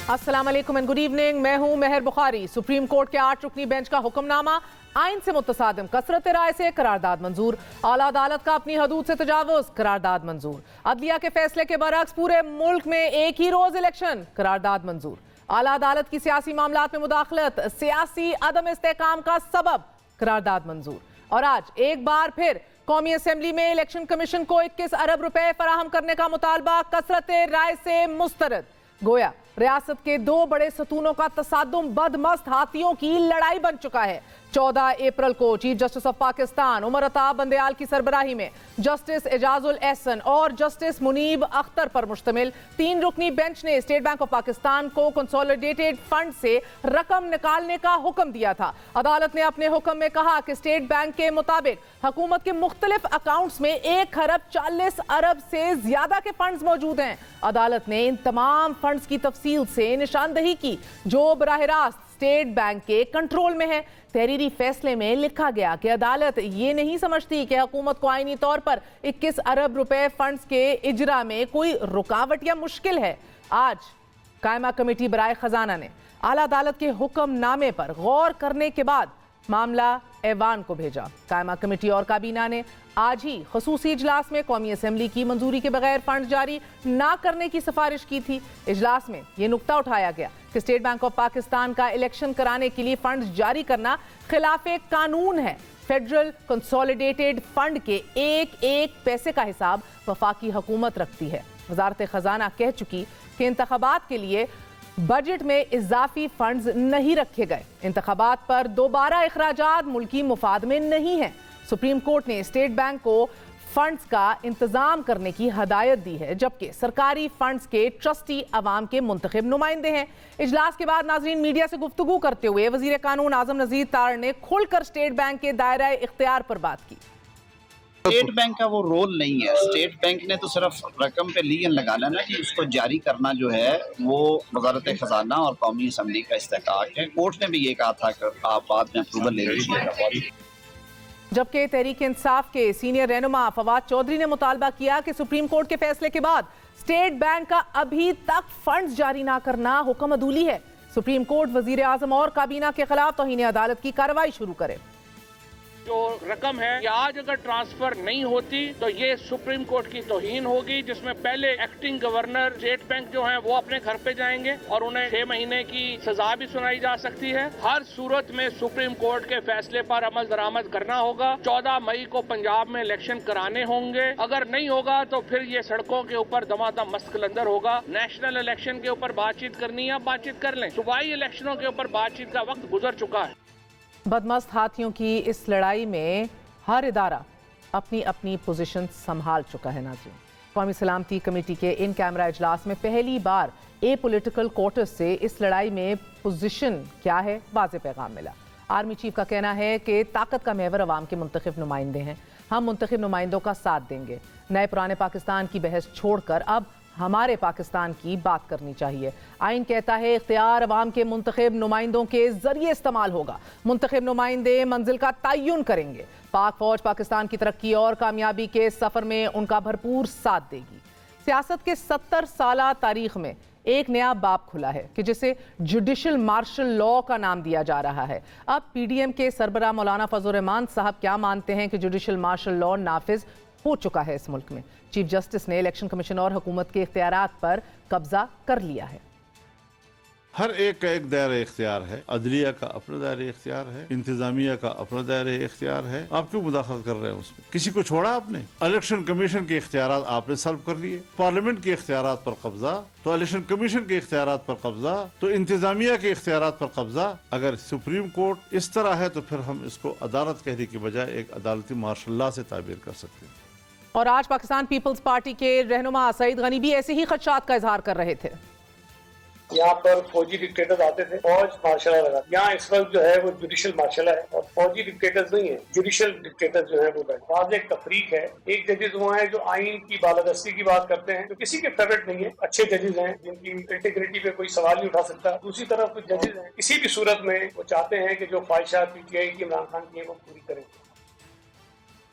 अस्सलाम वालेकुम and good evening. मैं हूं मेहर बुखारी। सुप्रीम कोर्ट के 8 रुकनी बेंच का हुक्मनामा आइन से मुतसादिम, कसरत राय से करारदाद मंजूर। आला अदालत का अपनी हदूद से तजावुज, करारदाद मंजूर। अदलिया के फैसले के बरअक्स पूरे मुल्क में एक ही रोज इलेक्शन, करारदाद मंजूर। आला अदालत की सियासी मामलात में मुदाखलत सियासी अदम इस्तेकाम का सबब, करारदाद मंजूर। और आज एक बार फिर कौमी असेंबली में इलेक्शन कमीशन को 21 अरब रुपए फराहम करने का मुतालबा कसरत राय से मुस्तरद। गोया रियासत के 2 बड़े सतूनों का तसादुम बदमस्त हाथियों की लड़ाई बन चुका है। 14 अप्रैल को chief justice of Pakistan Umar Ata Bandial की सरबराही में जस्टिस एजाजुल एहसन और जस्टिस मुनीब अख्तर पर मुश्तमिल 3 रुकनी बेंच ने स्टेट बैंक ऑफ पाकिस्तान को कंसोलिडेटेड फंड से रकम निकालने का हुक्म दिया था। अदालत ने अपने हुक्म में कहा कि स्टेट बैंक के मुताबिक हुकूमत के मुख्तलिफ अकाउंट्स में 1 खरब 40 अरब से ज्यादा के फंड्स मौजूद हैं। अदालत ने इन तमाम फंड्स की तफसील से निशानदही की जो बराह रास्त स्टेट बैंक के कंट्रोल में है। तहरीरी फैसले में लिखा गया कि अदालत ये नहीं समझती कि हुकूमत को आईनी तौर पर 21 अरब रुपए फंड्स के इजरा में कोई रुकावट या मुश्किल है। आज कायमा कमेटी बराए खजाना ने आला अदालत के हुक्मनामे पर गौर करने के बाद मामला ऐवान को भेजा। कायमा कमेटी और काबीना ने आज ही खसूसी इजलास में कौमी असेंबली की मंजूरी के बगैर फंड जारी ना करने की सिफारिश की थी। इजलास में यह नुक्ता उठाया गया कि स्टेट बैंक ऑफ पाकिस्तान का इलेक्शन कराने के लिए फंड जारी करना खिलाफे कानून है। फेडरल कंसोलिडेटेड फंड के एक एक पैसे का हिसाब वफाकी हुकूमत रखती है। वजारत खजाना कह चुकी कि इंतखाबात के लिए बजट में इजाफी फंड्स नहीं रखे गए। इंतखाबात पर दोबारा इखराजात मुल्की मुफाद में नहीं है। सुप्रीम कोर्ट ने स्टेट बैंक को फंड्स का इंतजाम करने की हदायत दी है, जबकि सरकारी फंड्स के ट्रस्टी अवाम के मुंतखब नुमाइंदे हैं। इजलास के बाद नाजरीन मीडिया से गुफ्तगू करते हुए वजीर कानून आजम नजीर तार ने खुलकर स्टेट बैंक के दायरा इख्तियार पर बात की। स्टेट बैंक का वो रोल नहीं है। स्टेट बैंक ने तो सिर्फ रकम पे लीगन लगाना ना कि उसको जारी करना जो है वो वजारत खजाना और कौमी असम्बली का इस्तेहकाक है। कोर्ट ने भी ये कहा था कि आप बाद में अप्रूवल ले लीजिएगा। जबकि तहरीक इंसाफ के सीनियर रहनुमा फवाद चौधरी ने मुतालबा किया कि सुप्रीम कोर्ट के फैसले के बाद स्टेट बैंक का अभी तक फंड्स जारी ना करना हुक्म अदूली है। सुप्रीम कोर्ट वजीर आजम और काबीना के खिलाफ तौहीन अदालत की कार्रवाई शुरू करे। जो रकम है ये आज अगर ट्रांसफर नहीं होती तो ये सुप्रीम कोर्ट की तौहीन होगी, जिसमें पहले एक्टिंग गवर्नर स्टेट बैंक जो है वो अपने घर पे जाएंगे और उन्हें 6 महीने की सजा भी सुनाई जा सकती है। हर सूरत में सुप्रीम कोर्ट के फैसले पर अमल दरामद करना होगा। 14 मई को पंजाब में इलेक्शन कराने होंगे। अगर नहीं होगा तो फिर ये सड़कों के ऊपर दमादम मस्कलंदर होगा। नेशनल इलेक्शन के ऊपर बातचीत करनी है, बातचीत कर लें। सूबाई इलेक्शनों के ऊपर बातचीत का वक्त गुजर चुका है। बदमस्त हाथियों की इस लड़ाई में हर इदारा अपनी अपनी पोजीशन संभाल चुका है। नाज़रीन, कौमी सलामती कमेटी के इन कैमरा इजलास में पहली बार ए पॉलिटिकल क्वार्टर्स से इस लड़ाई में पोजीशन क्या है वाज़ेह पैगाम मिला। आर्मी चीफ का कहना है कि ताकत का महवर अवाम के मुंतखब नुमाइंदे हैं, हम मुंतखब नुमाइंदों का साथ देंगे। नए पुराने पाकिस्तान की बहस छोड़कर अब हमारे पाकिस्तान की बात करनी चाहिए। आइन कहता है इख्तियार अवाम के मुंतखब नुमाइंदों के जरिए इस्तेमाल होगा। मुंतखब नुमाइंदे मंजिल का तयन करेंगे। पाक फौज पाकिस्तान की तरक्की और कामयाबी के सफर में उनका भरपूर साथ देगी। सियासत के 70 साला तारीख में एक नया बाब खुला है कि जिसे जुडिशल मार्शल लॉ का नाम दिया जा रहा है। अब पीडीएम के सरबराह मौलाना फजल रहमान साहब क्या मानते हैं कि जुडिशल मार्शल लॉ नाफिज हो चुका है इस मुल्क में। चीफ जस्टिस ने इलेक्शन कमीशन और हुकूमत के इख्तियारात पर कब्जा कर लिया है। हर एक का एक दायरा इख्तियार है। अदलिया का अपना दायरा इख्तियार है, इंतजामिया का अपना दायरा इख्तियार है। आप क्यों मुदाखलत कर रहे हैं उसमें? किसी को छोड़ा आपने? इलेक्शन कमीशन के इख्तियारात आपने सल्ब कर लिए। पार्लियामेंट के इख्तियारात पर कब्जा तो इलेक्शन कमीशन के इख्तियारात पर कब्जा तो इंतजामिया के इख्तियारात पर कब्जा। अगर सुप्रीम कोर्ट इस तरह है तो फिर हम इसको अदालत कहने की बजाय एक अदालती मार्शल लॉ से ताबीर कर सकते हैं। और आज पाकिस्तान पीपल्स पार्टी के रहनुमा सईद गनी भी ऐसे ही खदशात का इजहार कर रहे थे। यहाँ पर फौजी डिक्टेटर्स आते थे, फौज मार्शल लगा। यहाँ इस वक्त जो है वो जुडिशल मार्शल है और फौजी डिक्टेटर्स नहीं है, जुडिशल डिक्टेटर्स जो है वो बैठे। एक तफरीक है। एक जजेस वो है जो आइन की बालादस्ती की बात करते हैं, जो किसी के फेवरेट नहीं है। अच्छे जजेस हैं जिनकी इंटीग्रिटी पे कोई सवाल नहीं उठा सकता। दूसरी तरफ कुछ जजेस हैं किसी भी सूरत में वो चाहते हैं कि जो ख्वाहिशात पीटीआई की इमरान खान की है वो पूरी करें।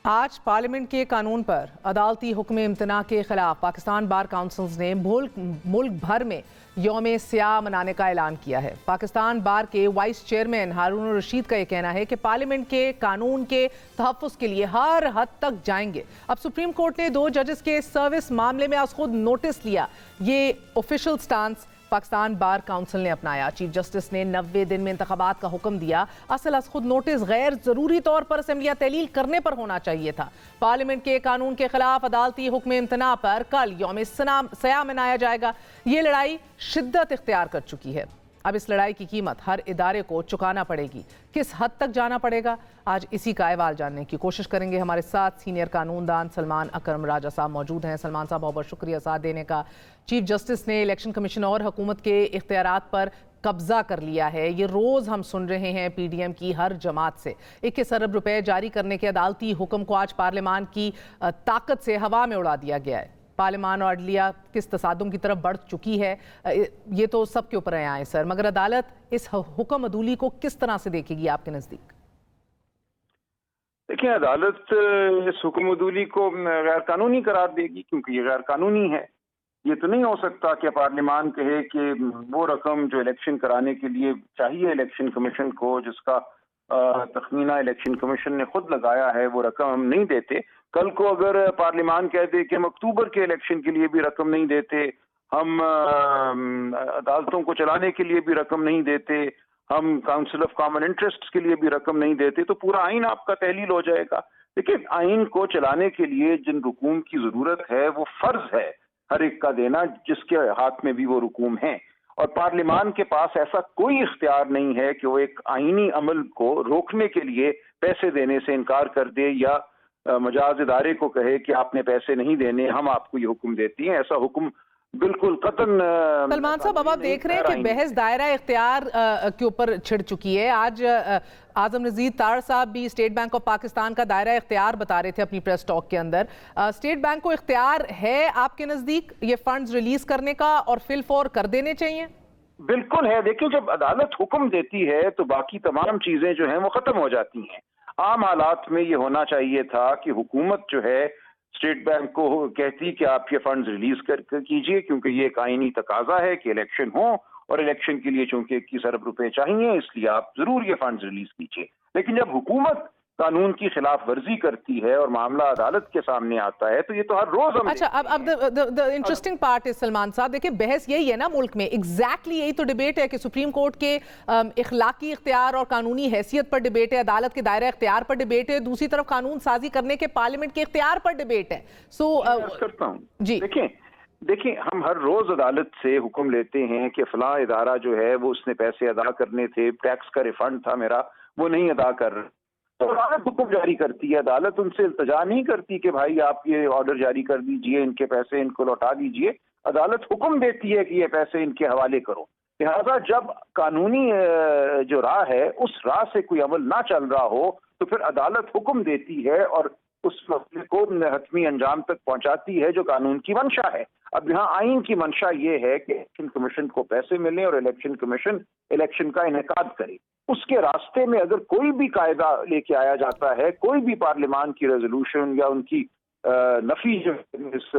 आज पार्लियामेंट के कानून पर अदालती हुक्म इम्तना के खिलाफ पाकिस्तान बार काउंसिल ने मुल्क भर में यौम सियाह मनाने का ऐलान किया है। पाकिस्तान बार के वाइस चेयरमैन हारून रशीद का यह कहना है कि पार्लियामेंट के कानून के तहफ़्फ़ुज़ के लिए हर हद तक जाएंगे। अब सुप्रीम कोर्ट ने 2 जजेस के सर्विस मामले में आज खुद नोटिस लिया। ये official stance Pakistan bar council ने अपनाया। चीफ जस्टिस ने 90 दिन में इंतखाबात का हुक्म दिया। असल खुद नोटिस गैर जरूरी तौर पर असेंबलियां तहलील करने पर होना चाहिए था। पार्लियामेंट के कानून के खिलाफ अदालती हुक्म इम्तना पर कल यौम सियाह मनाया जाएगा। ये लड़ाई शिद्दत इख्तियार कर चुकी है। अब इस लड़ाई की कीमत हर इदारे को चुकाना पड़ेगी। किस हद तक जाना पड़ेगा, आज इसी का अहवाल जानने की कोशिश करेंगे। हमारे साथ सीनियर कानूनदान सलमान अकरम राजा साहब मौजूद हैं। सलमान साहब, बहुत बहुत शुक्रिया साथ देने का। चीफ जस्टिस ने इलेक्शन कमीशन और हुकूमत के इख्तियारात पर कब्जा कर लिया है। ये रोज़ हम सुन रहे हैं पीडीएम की हर जमात से। 21 अरब रुपए जारी करने के अदालती हुक्म को आज पार्लियामान की ताकत से हवा में उड़ा दिया गया है। पार्लियामान और अदलिया किस तसादुम की तरफ बढ़ चुकी है, ये तो सबके ऊपर आया है सर, मगर अदालत इस हुक्म अदूली को किस तरह से देखेगी आपके नज़दीक? देखिए, अदालत इस हुक्म अदूली को गैर कानूनी करार देगी, क्योंकि ये गैर कानूनी है। ये तो नहीं हो सकता कि पार्लियामान कहे कि वो रकम जो इलेक्शन कराने के लिए चाहिए इलेक्शन कमीशन को, जिसका तखमीना इलेक्शन कमीशन ने खुद लगाया है, वो रकम हम नहीं देते। कल को अगर पार्लियामान कह दे कि हम अक्टूबर के इलेक्शन के लिए भी रकम नहीं देते, हम अदालतों को चलाने के लिए भी रकम नहीं देते, हम काउंसिल ऑफ कॉमन इंटरेस्ट के लिए भी रकम नहीं देते, तो पूरा आइन आपका तहलील हो जाएगा। लेकिन आइन को चलाने के लिए जिन रुकूम की जरूरत है वो फर्ज है हर एक का देना, जिसके हाथ में भी वो रुकूम हैं। और पार्लियामान के पास ऐसा कोई इख्तियार नहीं है कि वो एक आइनी अमल को रोकने के लिए पैसे देने से इनकार कर दे या मजाज इदारे को कहे कि आपने पैसे नहीं देने, हम आपको ये हुक्म देती हैं। ऐसा हुक्म बिल्कुल कतन। सलमान साहब, अब आप देख रहे हैं कि बहस दायरा इख्तियार के ऊपर छिड़ चुकी है। आज आजम नज़ीर तार साहब भी स्टेट बैंक ऑफ पाकिस्तान का दायरा इख्तियार बता रहे थे अपनी प्रेस टॉक के अंदर। स्टेट बैंक को इख्तियार है आपके नज़दीक ये फंड्स रिलीज करने का और फिल फॉर कर देने चाहिए? बिल्कुल है। देखिए, जब अदालत हुक्म देती है तो बाकी तमाम चीजें जो हैं वो खत्म हो जाती हैं। आम हालात में ये होना चाहिए था कि हुकूमत जो है स्टेट बैंक को कहती कि आप ये फंड्स रिलीज कर कीजिए, क्योंकि ये एक आईनी तकाजा है कि इलेक्शन हो, और इलेक्शन के लिए चूंकि 21 अरब रुपए चाहिए, इसलिए आप जरूर ये फंड्स रिलीज कीजिए। लेकिन जब हुकूमत कानून की खिलाफ वर्जी करती है और मामला अदालत के सामने आता है, तो ये तो हर रोज हम। अच्छा, अब the interesting part is Salman साहब, देखिए बहस यही है ना मुल्क में, एग्जैक्टली यही तो डिबेट है कि सुप्रीम कोर्ट के इखलाकी इख्तियार और कानूनी हैसियत पर डिबेट है, अदालत के दायरा इख्तियार पर डिबेट है, दूसरी तरफ कानून साजी करने के पार्लियामेंट के इख्तियार पर डिबेट है। करता हूँ जी, देखिए हम हर रोज अदालत से हुक्म लेते हैं कि फलां इदारा जो है वो उसने पैसे अदा करने थे, टैक्स का रिफंड था मेरा, वो नहीं अदा कर रहा, तो अदालत हुक्म जारी करती है। अदालत उनसे इल्तजा नहीं करती कि भाई आप ये ऑर्डर जारी कर दीजिए, इनके पैसे इनको लौटा दीजिए। अदालत हुक्म देती है कि ये पैसे इनके हवाले करो। लिहाजा जब कानूनी जो राह है उस राह से कोई अमल ना चल रहा हो, तो फिर अदालत हुक्म देती है और उस मसले को हतमी अंजाम तक पहुंचाती है जो कानून की मंशा है। अब यहाँ आइन की मंशा ये है कि इलेक्शन कमीशन को पैसे मिले और इलेक्शन कमीशन इलेक्शन का इनेकाद करे। उसके रास्ते में अगर कोई भी कायदा लेके आया जाता है, कोई भी पार्लियामान की रेजोल्यूशन या उनकी नफी जो इस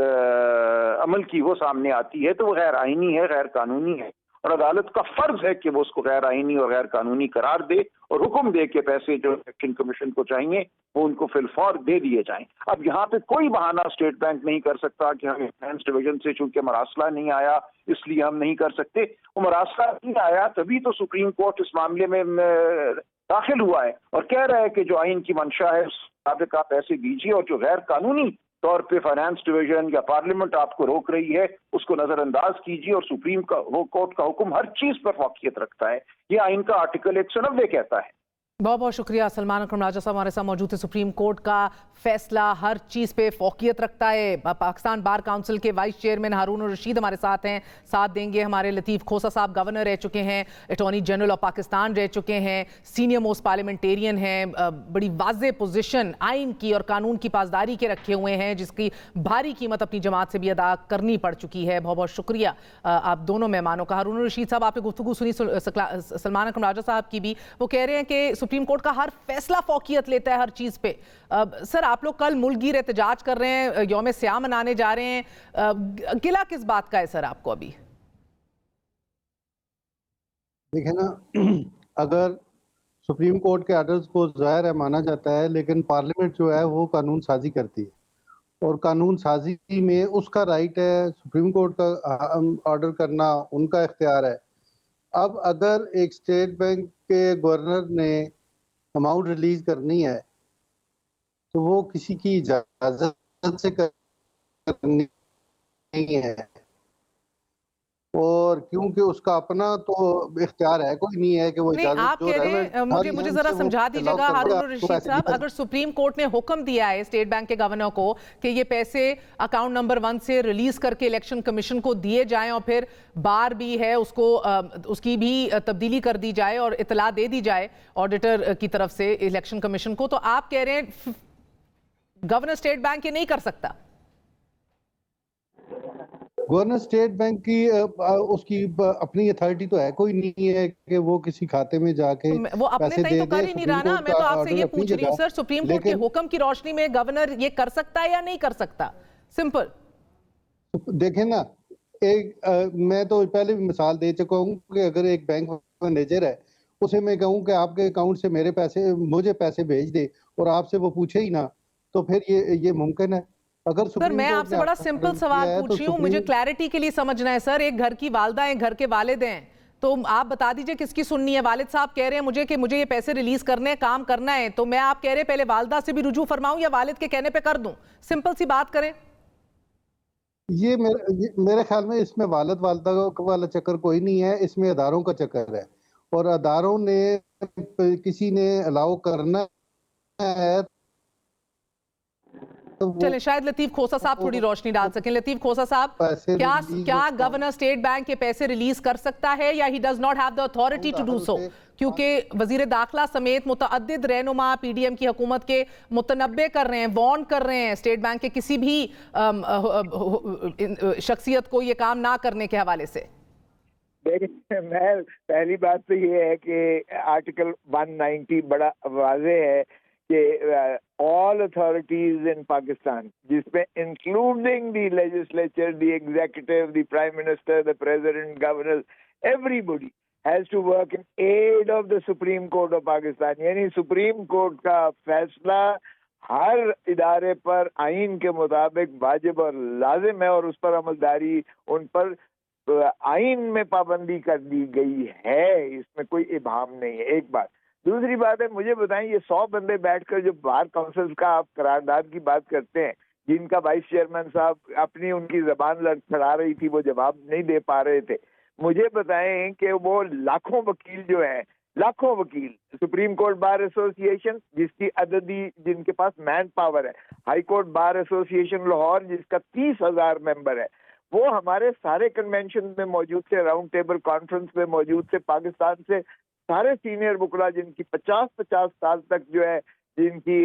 अमल की वो सामने आती है, तो वो गैर आइनी है, गैर कानूनी है, और अदालत का फर्ज है कि वो उसको गैर आइनी और गैर कानूनी करार दे और हुक्म दे के पैसे जो इलेक्शन कमीशन को चाहिए वो उनको फिलफौर दे दिए जाएं। अब यहाँ पे कोई बहाना स्टेट बैंक नहीं कर सकता कि हम फाइनेंस डिवीजन से चूंकि मरासला नहीं आया इसलिए हम नहीं कर सकते। वो मरासला नहीं आया तभी तो सुप्रीम कोर्ट इस मामले में दाखिल हुआ है और कह रहा है कि जो आइन की मंशा है उस मुताबिक आप पैसे दीजिए, और जो गैर कानूनी तौर पे फाइनेंस डिवीजन या पार्लियामेंट आपको रोक रही है उसको नजरअंदाज कीजिए। और सुप्रीम कोर्ट का हुक्म हर चीज पर फौकियत रखता है, ये आइन का आर्टिकल 190 कहता है। बहुत बहुत शुक्रिया। सलमान अकरम राजा साहब हमारे साथ मौजूद थे। सुप्रीम कोर्ट का फैसला हर चीज़ पे फौकियत रखता है। पाकिस्तान बार काउंसिल के वाइस चेयरमैन हारून रशीद हमारे साथ हैं, साथ देंगे। हमारे लतीफ़ खोसा साहब गवर्नर रह चुके हैं, अटॉर्नी जनरल ऑफ पाकिस्तान रह चुके हैं, सीनियर मोस्ट पार्लियामेंटेरियन हैं, बड़ी वाज़ेह पोजीशन आइन की और कानून की पासदारी के रखे हुए हैं, जिसकी भारी कीमत अपनी जमात से भी अदा करनी पड़ चुकी है। बहुत बहुत शुक्रिया आप दोनों मेहमानों का। हारून रशीद साहब, आपने गुफ्तगू सुनी सलमान अकरम राजा साहब की भी, वो कह रहे हैं कि सुप्रीम कोर्ट का हर फैसला फौकियत लेता है हर चीज पे। सर, आप लोग कल मुल्कगीर एहतजाज कर रहे हैं, यौम स्याह मनाने जा रहे हैं, गिला किस बात का है सर आपको अभी? देखिए ना, अगर सुप्रीम कोर्ट के ऑर्डर्स को ज़ाहिर है माना जाता है, लेकिन पार्लियामेंट जो है वो कानून साजी करती है और कानून साजी में उसका राइट है, सुप्रीम कोर्ट का ऑर्डर करना उनका इख्तियार है। अब अगर एक स्टेट बैंक के गवर्नर ने अमाउंट रिलीज करनी है तो वो किसी की इजाजत से करनी नहीं है, और क्योंकि उसका अपना तो इख्तियार है, कोई नहीं है कि वो नहीं, आप कह रहे हैं, मुझे जरा समझा दीजिएगा हारून रशीद साहब, अगर सुप्रीम कोर्ट ने हुक्म दिया है स्टेट बैंक के गवर्नर को कि ये पैसे अकाउंट नंबर 1 से रिलीज करके इलेक्शन कमीशन को दिए जाएं और फिर बार भी है उसको उसकी भी तब्दीली कर दी जाए और इतला दे दी जाए ऑडिटर की तरफ से इलेक्शन कमीशन को, तो आप कह रहे हैं गवर्नर स्टेट बैंक ये नहीं कर सकता? गवर्नर स्टेट बैंक की उसकी अपनी अथॉरिटी तो है, कोई नहीं है कि वो किसी खाते में जाके वो अपने तय तो कर ही नहीं रहा ना। मैं तो आपसे ये पूछ रही हूँ सर, सुप्रीम कोर्ट के हुक्म की रोशनी में गवर्नर ये कर सकता है या नहीं कर सकता? सिंपल देखें ना, मैं तो पहले भी मिसाल दे चुका हूँ कि अगर एक बैंक मैनेजर है, उसे मैं कहूँ कि आपके अकाउंट से मुझे पैसे भेज दे और आपसे वो पूछे ही ना, तो फिर ये मुमकिन है? अगर सर, मैं आपसे बड़ा सिंपल सवाल पूछ रही हूँ, मुझे क्लैरिटी के लिए समझना है सर। एक घर की वालदा है, घर के वालिद हैं, तो आप बता दीजिए किसकी सुननी है? वालिद साहब कह रहे हैं मुझे कि मुझे ये पैसे रिलीज करने हैं, काम करना है, तो मैं आप कह रहे हैं पहले वालदा से भी रुजू फरमाऊं या वालिद के कहने पे कर दूं? सिंपल सी बात करें। ये मेरे ख्याल में इसमें वालिद वालदा वाला चक्कर कोई नहीं है, इसमें अदारों का चक्कर है, और अदारों ने किसी ने अलाउ करना है तो चलें, शायद लतीफ खोसा साहब थोड़ी रोशनी डाल सकें। लतीफ खोसा साहब, क्या गवर्नर स्टेट बैंक के पैसे रिलीज कर सकता है या he does not have the authority to do so? क्योंकि वजीर दाखिला समेत मुतअद्दिद रहनुमा पीडीएम की हुकूमत के मुतनब्बे कर रहे हैं, वार्न कर रहे हैं स्टेट बैंक के किसी भी शख्सियत को ये काम ना करने के हवाले से। देखिए, मैं पहली बात तो ये है कि आर्टिकल 190 बड़ा वाज़ेह है कि ऑल अथॉरिटीज इन पाकिस्तान, जिसमें including the legislature, the executive, the prime minister, the president, governor, everybody has to work in aid of the supreme court of Pakistan. यानी सुप्रीम कोर्ट का फैसला हर इदारे पर आइन के मुताबिक वाजिब और लाजिम है और उस पर अमलदारी, उन पर आइन में पाबंदी कर दी गई है, इसमें कोई इबाहम नहीं है। एक बात। दूसरी बात है, मुझे बताएं, ये 100 बंदे बैठकर जो बार काउंसिल का आप करारदाद की बात करते हैं, जिनका वाइस चेयरमैन साहब अपनी उनकी जबान लड़खड़ा रही थी, वो जवाब नहीं दे पा रहे थे, मुझे बताएं कि वो लाखों वकील जो हैं, लाखों वकील, सुप्रीम कोर्ट बार एसोसिएशन जिसकी अददी, जिनके पास मैन पावर है, high court bar association Lahore जिसका 30,000 मेंबर है, वो हमारे सारे कन्वेंशन में मौजूद थे, राउंड टेबल कॉन्फ्रेंस में मौजूद थे, पाकिस्तान से सारे सीनियर वकील जिनकी 50-50 साल तक जो है, जिनकी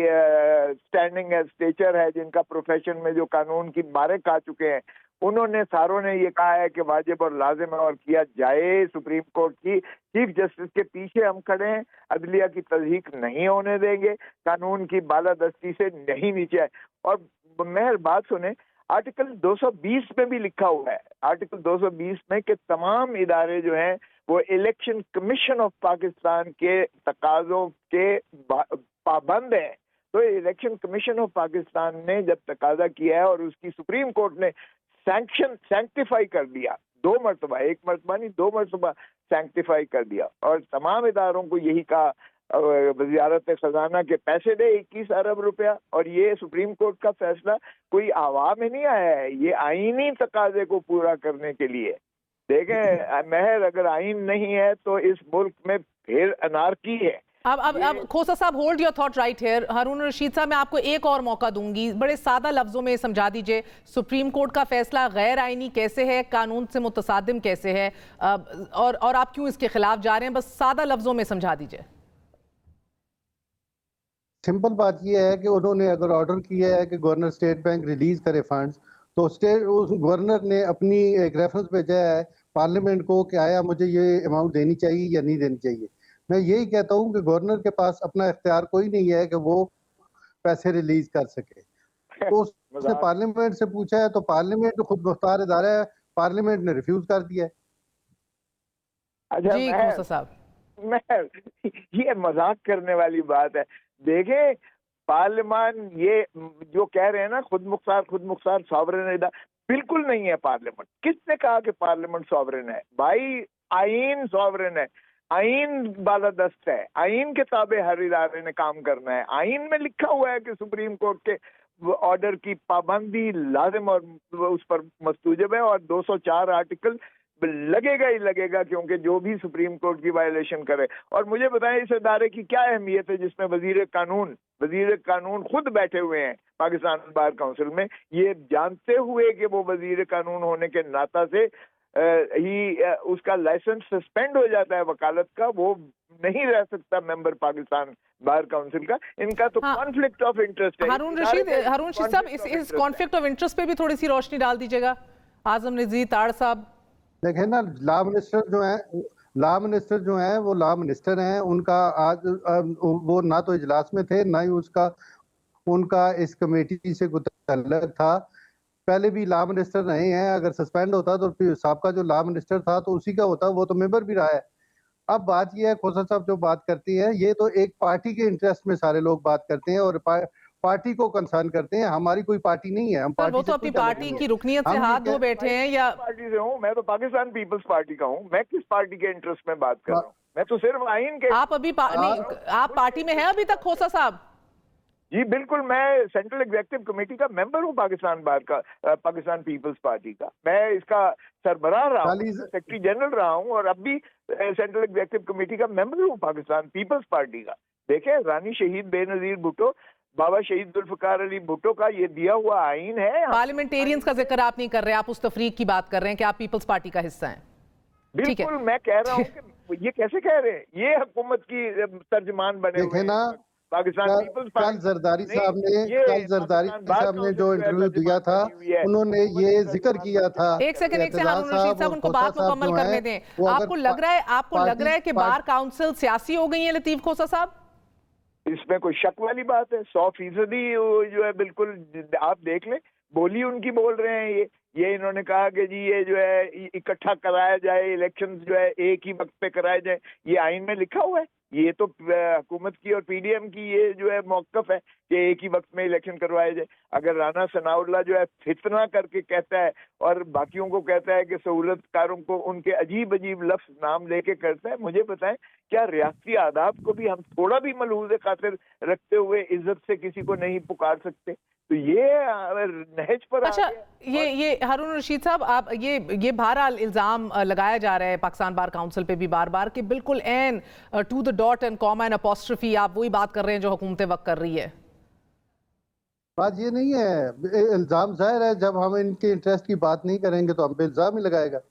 स्टैंडिंग है, स्टेचर है, जिनका प्रोफेशन में जो कानून की बारिक आ चुके हैं, उन्होंने सारों ने ये कहा है कि वाजिब और लाजिम है और किया जाए। सुप्रीम कोर्ट की चीफ जस्टिस के पीछे हम खड़े हैं, अदलिया की तस्दीक नहीं होने देंगे, कानून की बालादस्ती से नहीं नीचे आए। और मेहर बात सुने, आर्टिकल 220 में भी लिखा हुआ है, आर्टिकल 220 में कि तमाम इदारे जो हैं वो इलेक्शन कमीशन ऑफ पाकिस्तान के तकाजों के पाबंद हैं। तो इलेक्शन कमीशन ऑफ पाकिस्तान ने जब तकाजा किया है और उसकी सुप्रीम कोर्ट ने सैंक्टिफाई कर दिया, 2 मरतबा, 1 मरतबा नहीं 2 मरतबा सैंक्टिफाई कर दिया, और तमाम इदारों को यही कहा वज़ारत खजाना के पैसे दे 21 अरब रुपया, और ये सुप्रीम कोर्ट का फैसला कोई हवा में नहीं आया है, ये आईनी तकाजे को पूरा करने के लिए। देखें महर, अगर आइन नहीं है तो इस मुल्क में फिर अनारकी है। अब खोसा साहब, hold your thought right here. Haroon Rashid साहब, मैं आपको एक और मौका दूंगी, बड़े सादा लफ्जों में समझा दीजिए सुप्रीम कोर्ट का फैसला गैर आईनी कैसे है, कानून से मुतसादिम कैसे है, और आप क्यों इसके खिलाफ जा रहे हैं, बस सादा लफ्जों में समझा दीजिए। सिंपल बात यह है कि उन्होंने अगर ऑर्डर किया है कि गवर्नर स्टेट बैंक रिलीज करे फंड्स, तो उस गवर्नर ने अपनी एक रेफरेंस भेजा है पार्लियामेंट को कि आया मुझे ये अमाउंट देनी चाहिए या नहीं देनी चाहिए। मैं यही कहता हूँ कि गवर्नर के पास अपना इख्तियार कोई नहीं है कि वो पैसे रिलीज कर सके। तो उसने पार्लियामेंट से पूछा है, तो पार्लियामेंट खुद मुख्तार इदारा है, पार्लियामेंट ने रिफ्यूज कर दिया है। अच्छा, जी खोसा साहब, ये मजाक करने वाली बात है। देखें, पार्लियामान ये जो कह रहे हैं ना, खुद मुख्तार सॉवरेन इदारा, बिल्कुल नहीं है पार्लियामेंट। किसने कहा कि पार्लियामेंट सॉवरेन है? भाई आईन सॉवरेन है, आईन बालादस्त है, आईन के ताबे हर इदारे ने काम करना है। आईन में लिखा हुआ है कि सुप्रीम कोर्ट के ऑर्डर की पाबंदी लाजिम और उस पर मस्तूजब है, और 204 आर्टिकल लगेगा ही लगेगा, क्योंकि जो भी सुप्रीम कोर्ट की वायलेशन करे। और मुझे बताएं इस इदारे की क्या अहमियत है जिसमें वजीर कानून खुद बैठे हुए हैं पाकिस्तान बार काउंसिल में, ये जानते हुए कि वो वजीर कानून होने के नाता से ही उसका लाइसेंस सस्पेंड हो जाता है वकालत का, वो नहीं रह सकता मेंबर पाकिस्तान बार काउंसिल का। इनका तो कॉन्फ्लिक्ट ऑफ इंटरेस्ट है। हारून रशीद साहब, इस कॉन्फ्लिक्ट ऑफ इंटरेस्ट पे भी थोड़ी सी रोशनी डाल दीजिएगा। आजम नजीर ताड़ साहब, देखें ना, लॉ मिनिस्टर जो है वो लॉ मिनिस्टर हैं। उनका आज वो ना तो इजलास में थे, ना ही उनका इस कमेटी से कोई ताल्लुक था। पहले भी लॉ मिनिस्टर रहे हैं। अगर सस्पेंड होता तो फिर साहब जो लॉ मिनिस्टर था तो उसी का होता, वो तो मेंबर भी रहा है। अब बात यह है, खोसा साहब जो बात करती है, ये तो एक पार्टी के इंटरेस्ट में सारे लोग बात करते हैं और पार्टी को कंसर्न करते हैं। हमारी कोई पार्टी नहीं है, हम पार्टी वो तो अपनी पार्टी की रुकनियत से हाथ धो बैठे हैं। या पार्टी से हूँ मैं, तो पाकिस्तान पीपल्स पार्टी का हूँ। मैं किस पार्टी के इंटरेस्ट में बात कर रहा हूँ? मैं तो सिर्फ आइन के। आप अभी आप पार्टी में हैं अभी तक खोसा साहब? जी बिल्कुल, मैं सेंट्रल एग्जीक्यूटिव कमेटी का मेंबर हूँ पाकिस्तान पीपल्स पार्टी का। मैं इसका सरबराह रहा हूँ, सेक्रेटरी जनरल रहा हूँ, और अब भी सेंट्रल एग्जीक्यूटिव कमेटी का मेंबर हूँ पाकिस्तान पीपल्स पार्टी का। देखें, रानी शहीद बेनजीर भुट्टो, बाबा शहीद जुल्फकार अली भुट्टो का ये दिया हुआ आइन है। पार्लियामेंटरियंस का जिक्र आप नहीं कर रहे, आप उस तफरीक की बात कर रहे हैं कि आप पीपल्स पार्टी का हिस्सा हैं। बिल्कुल, मैं कह रहा हूँ कि ये कैसे कह रहे हैं, ये हुकूमत की तर्जमान बने हुए हैं पाकिस्तान पीपल्स पार्टी। जरदारी साहब ने जो इंटरव्यू दिया था, उन्होंने ये जिक्र किया था। एक सेकंड हारून रशीद साहब, उनको बात मुकम्मल करने दें। आपको लग रहा है कि बार काउंसिल सियासी हो गई है लतीफ खोसा साहब? इसमें कोई शक वाली बात है? 100% जो है, बिल्कुल आप देख लें, बोली उनकी बोल रहे हैं। ये इन्होंने कहा कि जी ये जो है इकट्ठा कराया जाए, इलेक्शन जो है एक ही वक्त पे कराए जाए, ये आइन में लिखा हुआ है। ये तो हुकूमत की और पीडीएम की ये जो है मौक़िफ़ है कि एक ही वक्त में इलेक्शन करवाए जाए। अगर राना सनाउल्लाह जो है फितना करके कहता है और बाकियों को कहता है कि सहूलतकारों को उनके अजीब अजीब लफ्ज़ नाम लेके करता है, मुझे बताएं क्या रियासती आदाब को भी हम थोड़ा भी मलहूज़ खातिर रखते हुए इज्जत से किसी को नहीं पुकार सकते? तो ये नहज पर अच्छा, ये हारून रशीद साहब, आप ये बहरहाल इल्जाम लगाया जा रहा है पाकिस्तान बार काउंसिल पे भी बार बार कि बिल्कुल in to the dot and comma and apostrophe आप वही बात कर रहे हैं जो हुकूमत वक्त कर रही है। बात ये नहीं है, इल्जाम जाहिर है, जब हम इनके इंटरेस्ट की बात नहीं करेंगे तो हम पे इल्जाम ही लगाएगा।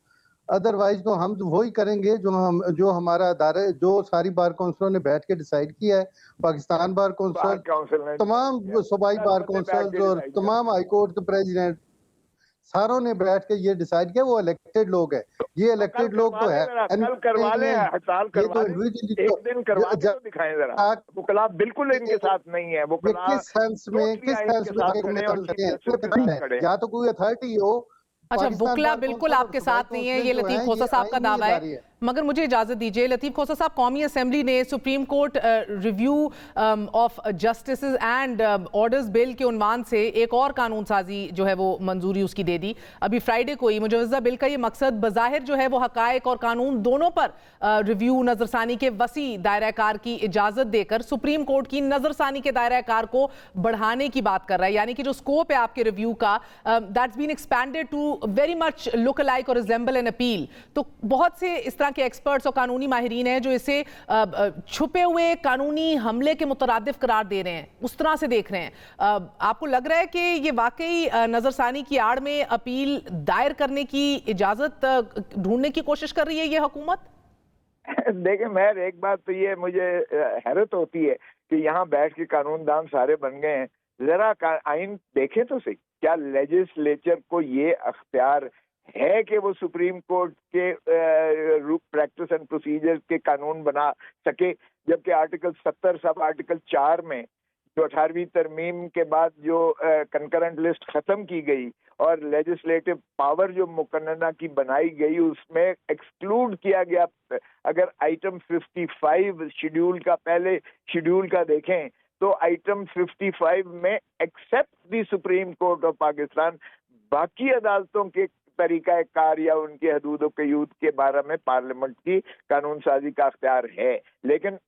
अदरवाइज तो हम वही करेंगे जो हमारा अदारे, जो सारी बार काउंसिलों ने बैठ के डिसाइड किया है। पाकिस्तान बार काउंसिल, तमाम सूबाई बार काउंसिल और तमाम हाई कोर्ट के प्रेसिडेंट सारों ने बैठ के ये डिसाइड किया। वो इलेक्टेड लोग हैं, ये इलेक्टेड लोग तो है। कल करवा लें, हड़ताल करवा लें, एक दिन करवा के दिखाएं जरा। वकला बिल्कुल इनके साथ नहीं है। वकला किस सेंस में या तो कोई अथॉरिटी हो। अच्छा, वकला बिल्कुल आपके साथ नहीं है, ये लतीफ खोसा साहब का दावा है। मगर मुझे इजाजत दीजिए लतीफ खोसा साहब, कौमी असेंबली ने supreme court review of justice and orders bill के उन्वान से एक और कानून साजी जो है वो मंजूरी उसकी दे दी अभी फ्राइडे को ही। मुजवज़ा बिल का ये मकसद बज़ाहिर जो है वो हकायक और कानून दोनों पर रिव्यू नजरसानी के वसी दायरा कार की इजाजत देकर सुप्रीम कोर्ट की नजरसानी के दायरा कार को बढ़ाने की बात कर रहा है। यानी कि जो स्कोप है आपके रिव्यू का, that's been expanded to very much look like और रिजेंबल एन अपील। तो बहुत से इस तरह के एक्सपर्ट्स और कानूनी माहिरीन हैं जो इसे छुपे हुए कानूनी हमले के मुतरादिफ करार दे रहे हैं, उस तरह से देख रहे हैं। आपको लग रहा है कि ये वाकई नजरसानी की आड़ में अपील दायर करने की इजाजत ढूंढने की कोशिश कर रही है ये हुकूमत? देखिए महर, एक बात तो ये मुझे हैरत होती है कि यहाँ बैठ के कानूनदान सारे बन गए हैं। जरा आइन देखें तो सही, क्या लेजिस्लेचर को ये अख्तियार है कि वो सुप्रीम कोर्ट के प्रैक्टिस एंड प्रोसीजर के कानून बना सके, जबकि आर्टिकल 70 सब आर्टिकल 4 में जो 18वीं तरमीम के बाद जो कंकरेंट लिस्ट खत्म की गई और लेजिस्लेटिव पावर जो मुकन्नना की बनाई गई उसमें एक्सक्लूड किया गया। अगर आइटम 55 शेड्यूल का, पहले शेड्यूल का देखें तो आइटम 55 में except the supreme court of Pakistan बाकी अदालतों के तरीका कार या उनके हदूद के यूद के बारे में पार्लियामेंट की कानून साजी का अख्तियार है, लेकिन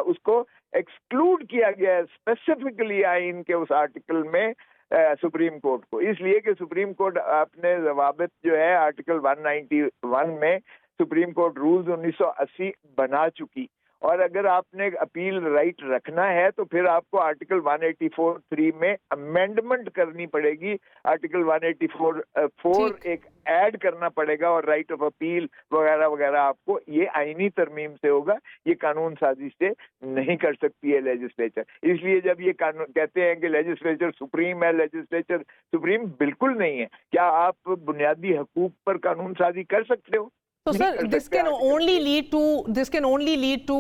उसको एक्सक्लूड किया गया है स्पेसिफिकली आइन के उस आर्टिकल में सुप्रीम कोर्ट को, इसलिए कि सुप्रीम कोर्ट अपने जवाबित जो है आर्टिकल 191 में सुप्रीम कोर्ट रूल्स 1980 बना चुकी। और अगर आपने अपील राइट रखना है तो फिर आपको आर्टिकल 184(3) में अमेंडमेंट करनी पड़ेगी, आर्टिकल 184(4) एक ऐड करना पड़ेगा और राइट ऑफ अपील वगैरह वगैरह आपको ये आईनी तरमीम से होगा, ये कानून साजी से नहीं कर सकती है लेजिस्लेचर। इसलिए जब ये कानून कहते हैं कि लेजिस्लेचर सुप्रीम है, लेजिस्लेचर सुप्रीम बिल्कुल नहीं है। क्या आप बुनियादी हकूक पर कानून साजी कर सकते हो? So sir, this can only lead to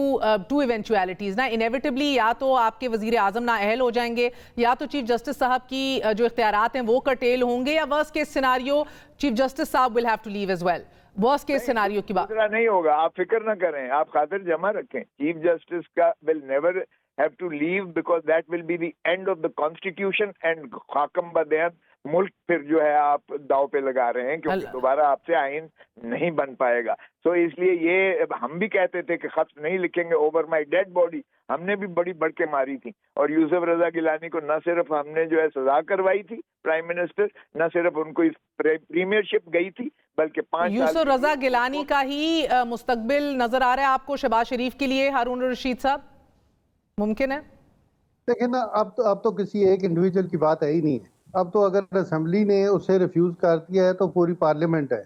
two eventualities ना, inevitably या तो आपके वजीर आजम नाअहल हो जाएंगे या तो चीफ जस्टिस साहब की जो इख्तियारात हैं वो कर्टेल होंगे, या worst case scenario chief justice साहब will have to leave as well. Worst case scenario की बात नहीं होगा, आप फिक्र ना करें, आप खातिर जमा रखें। चीफ जस्टिस का will never have to leave because that will be the end of the constitution and खाकम बदेन मुल्क फिर जो है आप दाव पे लगा रहे हैं, क्योंकि दोबारा आपसे आइन नहीं बन पाएगा। तो इसलिए ये हम भी कहते थे कि खत नहीं लिखेंगे ओवर माय डेड बॉडी, हमने भी बड़ी बढ़ के मारी थी और यूसुफ रजा गिलानी को न सिर्फ हमने जो है सजा करवाई थी प्राइम मिनिस्टर, न सिर्फ उनको इस प्रीमियरशिप गई थी बल्कि 5 यूसुफ रजा गिलानी का ही मुस्तकबिल नजर आ रहा है आपको शहबाज शरीफ के लिए हारून रशीद साहब, मुमकिन है? देखिए ना, अब तो किसी एक इंडिविजुअल की बात है ही नहीं है। अब तो अगर असेंबली ने उसे रिफ्यूज कर दिया है तो पूरी पार्लियामेंट है,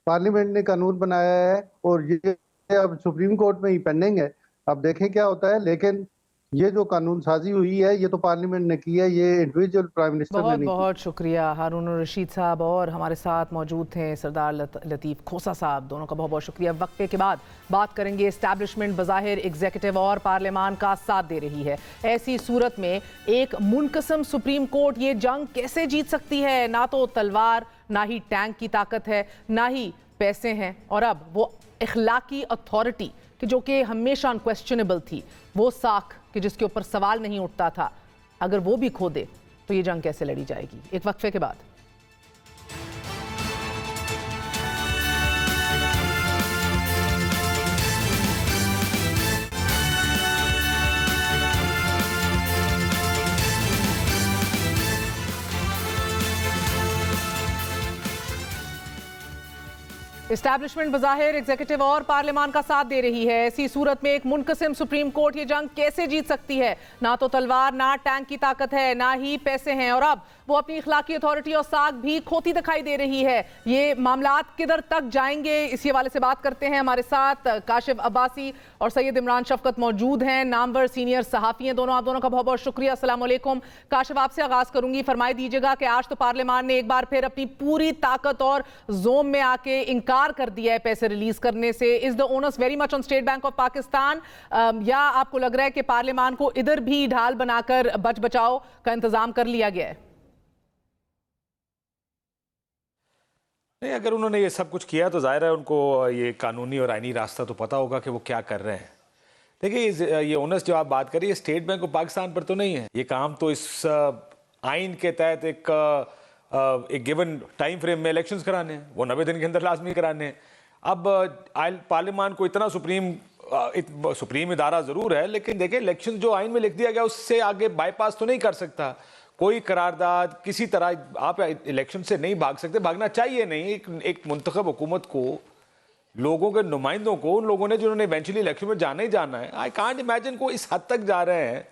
पार्लियामेंट ने कानून बनाया है और ये अब सुप्रीम कोर्ट में ही पेंडिंग है। अब देखें क्या होता है, लेकिन ये जो कानून साजी हुई है ये तो पार्लियामेंट ने की है, ये इंडिविजुअल प्राइम मिनिस्टर ने नहीं। बहुत शुक्रिया हारून रशीद साहब, और हमारे साथ मौजूद थे सरदार लतीफ़ खोसा साहब, दोनों का बहुत बहुत शुक्रिया। वक्फे के बाद बात करेंगे। एस्टैब्लिशमेंट बज़ाहिर एग्जीक्यूटिव और पार्लियामान का साथ दे रही है, ऐसी सूरत में एक मुनकसम सुप्रीम कोर्ट ये जंग कैसे जीत सकती है? ना तो तलवार, ना ही टैंक की ताकत है, ना ही पैसे हैं, और अब वो इखलाकी अथॉरिटी कि जो कि हमेशा अनक्वेश्चनेबल थी, वो साख कि जिसके ऊपर सवाल नहीं उठता था, अगर वो भी खो दे तो ये जंग कैसे लड़ी जाएगी? एक वक्फे के बाद। एस्टैब्लिशमेंट बज़ाहिर एग्जीक्यूटिव और पार्लियामान का साथ दे रही है, ऐसी सूरत में एक मुनकसिम सुप्रीम कोर्ट ये जंग कैसे जीत सकती है? ना तो तलवार, ना टैंक की ताकत है, ना ही पैसे हैं, और अब वो अपनी इखलाकी अथॉरिटी और साख भी खोती दिखाई दे रही है। ये मामलात किधर तक जाएंगे, इसी हवाले से बात करते हैं। हमारे साथ काशिफ अब्बासी और सैयद इमरान शफकत मौजूद हैं, नामवर सीनियर सहाफ़ी हैं दोनों। आप दोनों का बहुत बहुत शुक्रिया। अस्सलाम वालेकुम। काशिफ, आपसे आगाज़ करूंगी। फरमाई दीजिएगा कि आज तो पार्लियामान ने एक बार फिर अपनी पूरी ताकत और जोम में आके इनकार कर दिया है पैसे रिलीज करने से। Is the onus very much on state bank of Pakistan, या आपको लग रहा है कि पार्लियामान को इधर भी ढाल बनाकर बच बचाओ का इंतजाम कर लिया गया है? नहीं, अगर उन्होंने ये सब कुछ किया तो जाहिर है उनको ये कानूनी और आईनी रास्ता तो पता होगा कि वो क्या कर रहे हैं। देखिए, ये ओनस जो आप बात करिए स्टेट बैंक ऑफ पाकिस्तान पर तो नहीं है, ये काम तो इस आइन के तहत एक गिवन टाइम फ्रेम में इलेक्शंस कराने हैं, वो 90 दिन के अंदर लाजमी कराने हैं। अब पार्लियामान को इतना सुप्रीम इदारा ज़रूर है, लेकिन देखिए इलेक्शन जो आइन में लिख दिया गया उससे आगे बाईपास तो नहीं कर सकता। कोई करारदाद किसी तरह आप इलेक्शन से नहीं भाग सकते, भागना चाहिए नहीं। एक मुंतखब हुकूमत को, लोगों के नुमाइंदों को, उन लोगों ने जिन्होंने इवेंचुअली इलेक्शन में जाना ही जाना है, आई कांट इमेजिन को इस हद तक जा रहे हैं।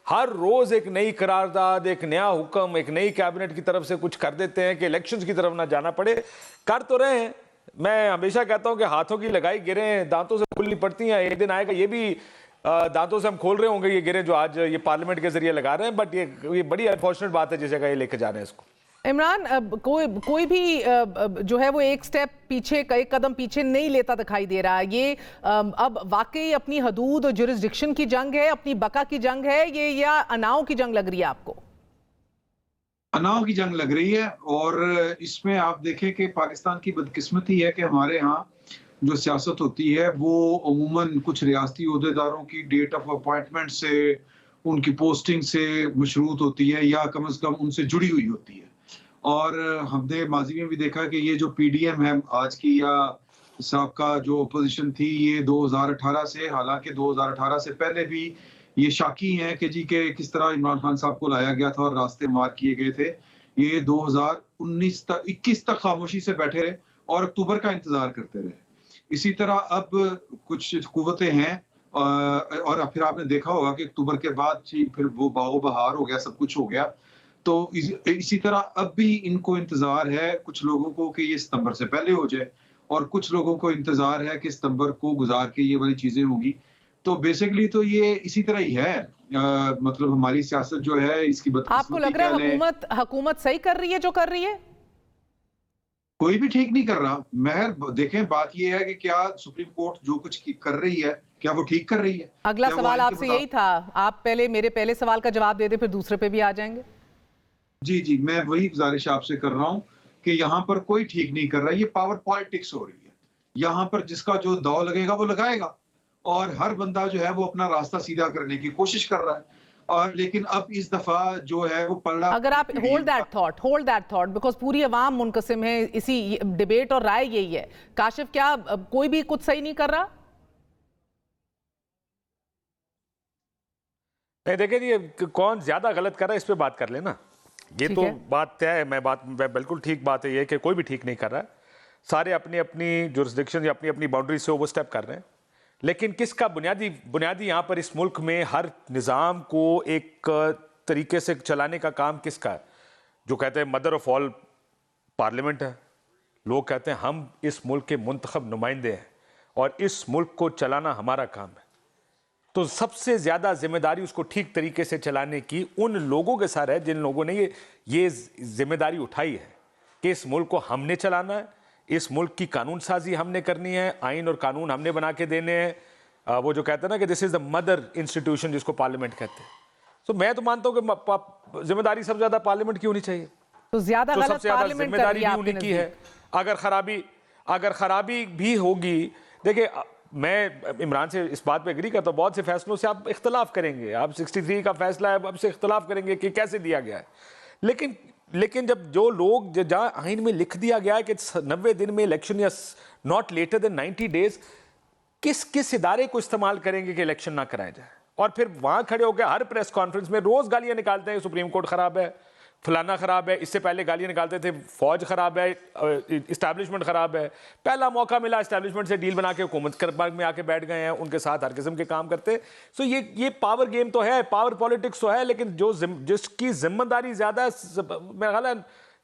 हर रोज एक नई करारदाद, एक नया हुक्म, एक नई कैबिनेट की तरफ से कुछ कर देते हैं कि इलेक्शंस की तरफ ना जाना पड़े। कर तो रहे हैं। मैं हमेशा कहता हूं कि हाथों की लगाई गिरें दांतों से खुलनी पड़ती हैं। एक दिन आएगा ये भी दांतों से हम खोल रहे होंगे ये गिरें जो आज ये पार्लियामेंट के जरिए लगा रहे हैं। बट ये बड़ी अनफॉर्चुनेट बात है जिस जगह ये लेके जा रहे हैं इसको। इमरान, कोई भी जो है वो एक स्टेप पीछे, एक कदम पीछे नहीं लेता दिखाई दे रहा। ये अब वाकई अपनी हदूद और जुरिस्डिक्शन की जंग है, अपनी बका की जंग है ये, या अनाव की जंग लग रही है आपको? अनाव की जंग लग रही है। और इसमें आप देखें कि पाकिस्तान की बदकिस्मती है कि हमारे यहाँ जो सियासत होती है वो अमूमन कुछ रियासती ओहदेदारों की डेट ऑफ अपॉइंटमेंट से, उनकी पोस्टिंग से मशरूत होती है या कम से कम उनसे जुड़ी हुई होती है। और हमने माजी में भी देखा कि ये जो पीडीएम है आज की या साबका जो अपोजिशन थी, ये 2018 से, हालांकि 2018 से पहले भी ये शाकी हैं कि जी के किस तरह इमरान खान साहब को लाया गया था और रास्ते मार किए गए थे। ये 2019-21 तक खामोशी से बैठे रहे और अक्टूबर का इंतजार करते रहे। इसी तरह अब कुछ कुव्वतें हैं और फिर आपने देखा होगा कि अक्टूबर के बाद फिर वो बागो बहार हो गया, सब कुछ हो गया। तो इसी तरह अब भी इनको इंतजार है कुछ लोगों को कि ये सितंबर से पहले हो जाए, और कुछ लोगों को इंतजार है कि सितंबर को गुजार के ये वाली चीजें होगी। तो बेसिकली तो ये इसी तरह ही है। मतलब हमारी सियासत जो है इसकी आपको लग रहा है हुकूमत सही कर रही है जो कर रही है? कोई भी ठीक नहीं कर रहा। महर देखें, बात ये है कि क्या सुप्रीम कोर्ट जो कुछ कर रही है क्या वो ठीक कर रही है? अगला सवाल आपसे यही था। आप पहले मेरे पहले सवाल का जवाब दे दे, फिर दूसरे पे भी आ जाएंगे। जी, मैं वही गुजारिश आपसे कर रहा हूँ कि यहाँ पर कोई ठीक नहीं कर रहा है। ये पावर पॉलिटिक्स हो रही है। यहाँ पर जिसका जो दाव लगेगा वो लगाएगा, और हर बंदा जो है वो अपना रास्ता सीधा करने की कोशिश कर रहा है। और लेकिन अब इस दफा जो है वो पलड़ा, अगर आप होल्ड दैट थॉट बिकॉज पूरी अवाम मुनकसिम है, इसी डिबेट और राय यही है। काशिफ, क्या कोई भी कुछ सही नहीं कर रहा? नहीं, देखिए ये कौन ज्यादा गलत कर रहा है इस पे बात कर लेना। ये तो बात तय है। मैं बिल्कुल ठीक बात है ये कि कोई भी ठीक नहीं कर रहा है। सारे अपनी अपनी जुरिस्डिक्शन या अपनी अपनी बाउंड्री से ओवर स्टेप कर रहे हैं। लेकिन किसका बुनियादी यहाँ पर इस मुल्क में हर निज़ाम को एक तरीके से चलाने का काम किसका है? जो कहते हैं मदर ऑफ ऑल पार्लियामेंट है। लोग कहते हैं हम इस मुल्क के मुंतखब नुमाइंदे हैं और इस मुल्क को चलाना हमारा काम है। तो सबसे ज़्यादा जिम्मेदारी उसको ठीक तरीके से चलाने की उन लोगों के साथ है जिन लोगों ने ये जिम्मेदारी उठाई है कि इस मुल्क को हमने चलाना है, इस मुल्क की कानून साजी हमने करनी है, आइन और कानून हमने बना के देने हैं। वो जो कहते हैं ना कि this is the mother institution, जिसको पार्लियामेंट कहते हैं। तो मैं तो मानता हूं कि जिम्मेदारी सबसे ज्यादा पार्लियामेंट की होनी चाहिए। तो ज्यादा तो सबसे ज्यादा जिम्मेदारी भी उन्हीं की है। अगर खराबी भी होगी, देखिए मैं इमरान से इस बात पे एग्री करता हूं, बहुत से फैसलों से आप इख्तलाफ करेंगे। आप 63 का फैसला है, अब से इख्तलाफ करेंगे कि कैसे दिया गया है। लेकिन जब जो लोग जहाँ आइन में लिख दिया गया है कि 90 दिन में इलेक्शन या नॉट लेटर देन 90 डेज, किस इदारे को इस्तेमाल करेंगे कि इलेक्शन ना कराया जाए? और फिर वहां खड़े होकर हर प्रेस कॉन्फ्रेंस में रोज गालियां निकालते हैं, सुप्रीम कोर्ट खराब है, फलाना खराब है। इससे पहले गालियां निकालते थे फौज खराब है, इस्टेब्लिशमेंट खराब है। पहला मौका मिला इस्टेब्लिशमेंट से डील बना के हुकूमत में आके बैठ गए हैं, उनके साथ हर किस्म के काम करते। सो ये पावर गेम तो है, पावर पॉलिटिक्स तो है, लेकिन जिसकी जिम्मेदारी ज्यादा, मेरा ख्याल है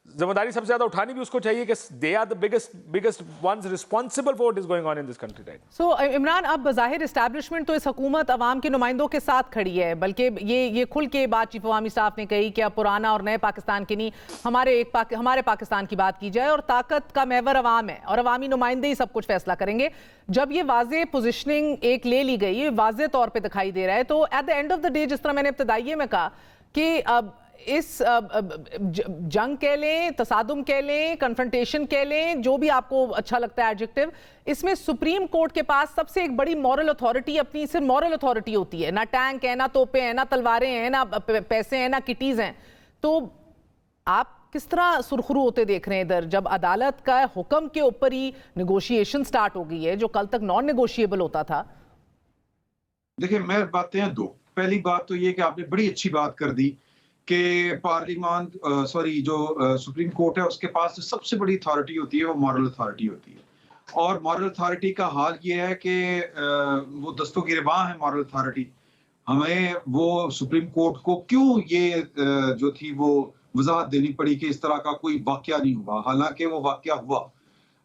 जिम्मेदारी सबसे ज्यादा उठानी भी उसको चाहिए कि they are the biggest ones responsible for what is going on in this country right. So Imran, अब ज़ाहिर इस्टेब्लिशमेंट तो इस हुकूमत अवाम के नुमाइंदों के साथ खड़ी है, बल्कि ये खुल के बात चीफ अवामी स्टाफ ने कही कि अब पुराना और नए पाकिस्तान की नहीं, हमारे पाकिस्तान की बात की जाए और ताकत का महवर अवाम है और अवामी नुमाइंदे ही सब कुछ फैसला करेंगे। जब ये वाज़ेह पोजिशनिंग एक ले ली गई, वाज़ेह तौर पर दिखाई दे रहा है, तो at the end of the day, जिस तरह मैंने इब्तदाइये में कहा कि अब इस जंग कह लें, तसादुम कह लें, कन्फ्रंटेशन कह लें, जो भी आपको अच्छा लगता है एडजेक्टिव, इसमें सुप्रीम कोर्ट के पास सबसे एक बड़ी मॉरल अथॉरिटी, अपनी सिर्फ मॉरल अथॉरिटी होती है। ना टैंक है, ना तोपे हैं, ना तलवारें हैं, ना पैसे हैं, ना किटीज हैं। तो आप किस तरह सुरखरू होते देख रहे हैं इधर, जब अदालत का हुक्म के ऊपर ही नेगोशिएशन स्टार्ट हो गई है, जो कल तक नॉन नेगोशिएबल होता था? देखिए, मैं बातें हैं दो। पहली बात तो ये कि आपने बड़ी अच्छी बात कर दी कि पार्लियामान जो सुप्रीम कोर्ट है उसके पास जो सबसे बड़ी अथॉरिटी होती है वो मॉरल अथॉरिटी होती है। और मॉरल अथॉरिटी का हाल ये है कि वो दस्तों की रिबां है मॉरल अथॉरिटी। हमें वो सुप्रीम कोर्ट को क्यों ये जो थी वो वजाहत देनी पड़ी कि इस तरह का कोई वाकया नहीं हुआ, हालांकि वो वाकया हुआ।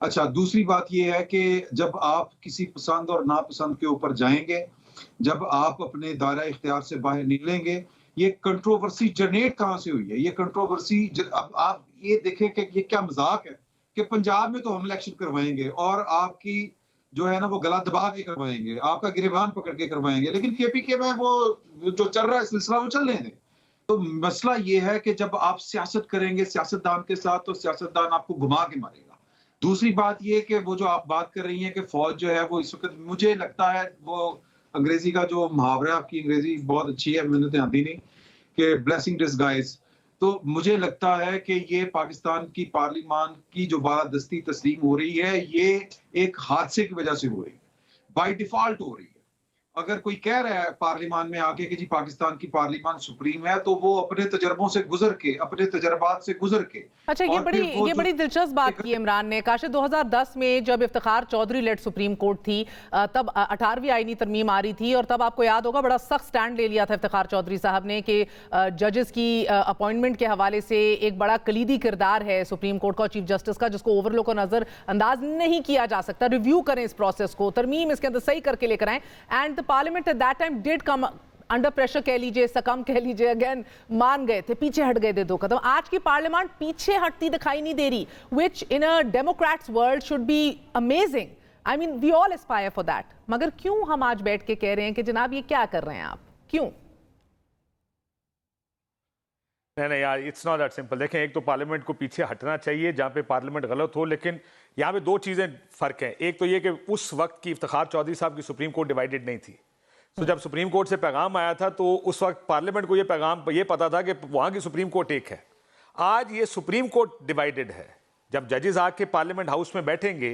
अच्छा, दूसरी बात ये है कि जब आप किसी पसंद और नापसंद के ऊपर जाएंगे, जब आप अपने दायरा इख्तियार से बाहर निकलेंगे, ये कंट्रोवर्सी जनरेट कहां से हुई है? ये कंट्रोवर्सी अब आप ये देखें कि ये क्या मजाक है कि पंजाब में तो हम इलेक्शन करवाएंगे और आपकी जो है ना वो गला दबा के करवाएंगे, आपका गिरबान पकड़ के करवाएंगे, लेकिन केपीके में वो जो चल रहा है सिलसिला वो चलने दें। तो मसला ये है कि जब आप सियासत करेंगे सियासतदान के साथ तो सियासतदान आपको घुमा के मारेगा। दूसरी बात ये कि वो जो आप बात कर रही हैं कि फौज जो है वो इस वक्त, मुझे लगता है वो अंग्रेजी का जो मुहावरा, आपकी अंग्रेजी बहुत अच्छी है, मैंने ध्यान दी नहीं, कि ब्लेसिंग डिस्गाइज, तो मुझे लगता है कि ये पाकिस्तान की पार्लियामान की जो बालादस्ती तस्लीम हो रही है ये एक हादसे की वजह से हो रही है, बाय डिफॉल्ट हो रही है। अगर कोई कह रहा है पार्लियामान में आके कि जी पाकिस्तान की पार्लियामान सुप्रीम है, तो वो अपने तजर्बों से गुजर के, अपने तजर्बात से गुजर के। अच्छा, ये बड़ी दिलचस्प बात की इमरान ने। काशिफ, 2010 में जब Iftikhar Chaudhry led supreme court थी, तब 18वीं आईनी तरमीम आ रही थी और तब आपको याद होगा बड़ा सख्त स्टैंड ले लिया था इफ्तिखार चौधरी साहब ने कि जजेस की अपॉइंटमेंट के हवाले से एक बड़ा कलीदी किरदार है सुप्रीम कोर्ट का, चीफ जस्टिस का, जिसको ओवरलुक और नजरअंदाज नहीं किया जा सकता। रिव्यू करें इस प्रोसेस को, तरमीम इसके अंदर सही करके लेकर आए। And parliament at that time did come under pressure, कह लीजिए, सकम कह लीजिए, अगेन मान गए थे, पीछे हट गए थे 2 कदम। आज की पार्लियामेंट पीछे हटती दिखाई नहीं दे रही, which in a democrats world should be amazing. I mean we all aspire for that. मगर क्यों हम आज बैठ के कह रहे हैं कि जनाब ये क्या कर रहे हैं आप, क्यों? नहीं यार, इट्स नॉट दैट सिंपल। देखें, एक तो पार्लियामेंट को पीछे हटना चाहिए जहां पे पार्लियामेंट गलत हो, लेकिन यहाँ पे 2 चीजें फर्क है। एक तो ये कि उस वक्त की इफ्तिखार चौधरी साहब की सुप्रीम कोर्ट डिवाइडेड नहीं थी। तो जब सुप्रीम कोर्ट से पैगाम आया था तो उस वक्त पार्लियामेंट को ये पैगाम ये पता था कि वहां की सुप्रीम कोर्ट एक है। आज ये सुप्रीम कोर्ट डिवाइडेड है। जब जजेस आके पार्लियामेंट हाउस में बैठेंगे,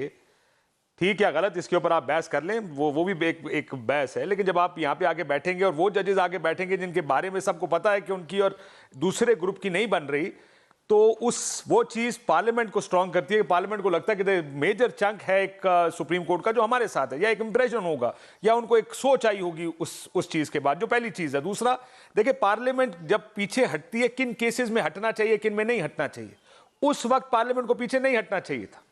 ठीक या गलत इसके ऊपर आप बहस कर लें, वो भी एक बहस है, लेकिन जब आप यहाँ पे आके बैठेंगे और वो जजेस आके बैठेंगे जिनके बारे में सबको पता है कि उनकी और दूसरे ग्रुप की नहीं बन रही, तो वो चीज पार्लियामेंट को स्ट्रांग करती है कि पार्लियामेंट को लगता है कि मेजर चंक है एक सुप्रीम कोर्ट का जो हमारे साथ है, या एक इंप्रेशन होगा या उनको एक सोच आई होगी उस चीज के बाद, जो पहली चीज है। दूसरा, देखिए पार्लियामेंट जब पीछे हटती है, किन केसेस में हटना चाहिए, किन में नहीं हटना चाहिए। उस वक्त पार्लियामेंट को पीछे नहीं हटना चाहिए था,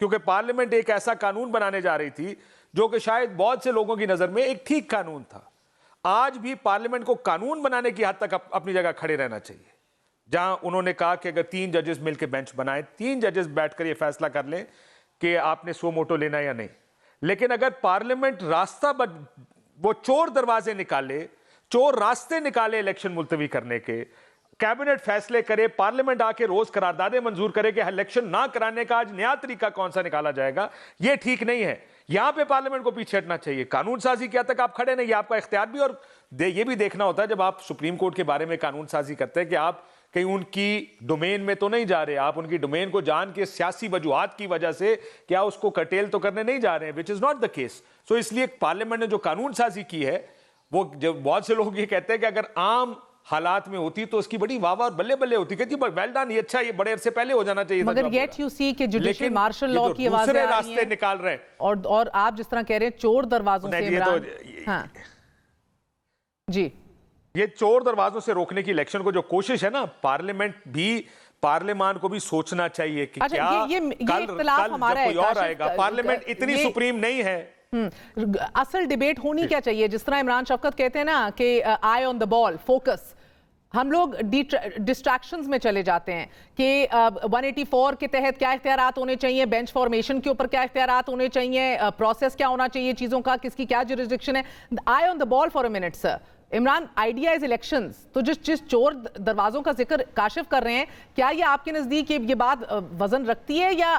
क्योंकि पार्लियामेंट एक ऐसा कानून बनाने जा रही थी जो कि शायद बहुत से लोगों की नजर में एक ठीक कानून था। आज भी पार्लियामेंट को कानून बनाने की हद तक अपनी जगह खड़े रहना चाहिए, जहां उन्होंने कहा कि अगर 3 जजेस मिलकर बेंच बनाए, 3 जजेस बैठकर यह फैसला कर लें कि आपने सो मोटो लेना या नहीं। लेकिन अगर पार्लियामेंट रास्ता वो चोर दरवाजे निकाले, चोर रास्ते निकाले इलेक्शन मुलतवी करने के, कैबिनेट फैसले करे, पार्लियामेंट आके रोज करारदादे मंजूर करे कि इलेक्शन ना कराने का आज नया तरीका कौन सा निकाला जाएगा, यह ठीक नहीं है। यहां पे पार्लियामेंट को पीछे हटना चाहिए। कानून साजी क्या तक आप खड़े नहीं, ये आपका इख्तियार भी, और ये भी देखना होता है जब आप सुप्रीम कोर्ट के बारे में कानून साजी करते हैं कि आप कहीं उनकी डोमेन में तो नहीं जा रहे, आप उनकी डोमेन को जान के सियासी वजूहात की वजह से क्या उसको कटेल तो करने नहीं जा रहे हैं, which is not the case. So इसलिए पार्लियामेंट ने जो कानून साजी की है, वो जब बहुत से लोग ये कहते हैं कि अगर आम हालात में होती तो उसकी बड़ी वाह और बल्ले बल्ले होती, कहती वेल डन, ये अच्छा, ये बड़े अरसे पहले हो जाना चाहिए था। मगर येट यू सी कि जुडिशियल मार्शल लॉ की आवाज़ें दूसरे रास्ते निकाल रहे हैं, और आप जिस तरह कह रहे हैं चोर दरवाजों से इमरान, हाँ जी, ये चोर दरवाजों से रोकने की इलेक्शन को जो कोशिश है ना, पार्लियामान को भी सोचना चाहिए कि अच्छा, क्या कल कोई और आएगा, पार्लियामेंट इतनी सुप्रीम नहीं है। असल डिबेट होनी क्या चाहिए, जिस तरह इमरान शफकत कहते हैं ना कि आई ऑन द बॉल, फोकस। हम लोग डिस्ट्रैक्शंस में चले जाते हैं कि 184 के तहत क्या इख्तियारात होने चाहिए, बेंच फॉर्मेशन के ऊपर क्या इख्तियारात होने चाहिए, प्रोसेस क्या होना चाहिए चीज़ों का, किसकी क्या जुरिस्डिक्शन है। Eye on the ball for a minute sir. Imran, idea is elections, तो जिस चोर दरवाजों का जिक्र काशिफ कर रहे हैं, क्या ये आपके नजदीक ये बात वजन रखती है या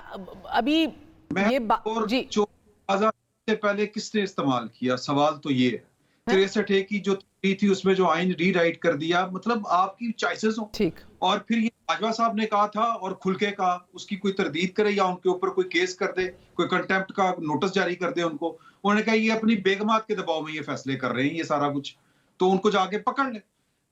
अभी ये जी? चोर दरवाजा से पहले किसने इस्तेमाल किया, सवाल तो ये है। 63 की जो थी उसमें जो आइन रीराइट कर दिया, मतलब आपकी चॉइसेस हो, ठीक। और फिर ये बाजवा साहब ने कहा था और खुल के कहा, उसकी कोई तरदीद करे या उनके ऊपर कोई केस कर दे, कोई कंटेम्प्ट का नोटिस जारी कर दे उनको। उन्होंने कहा ये अपनी बेगमात के दबाव में ये फैसले कर रहे हैं, ये सारा कुछ, तो उनको जाके पकड़ ले।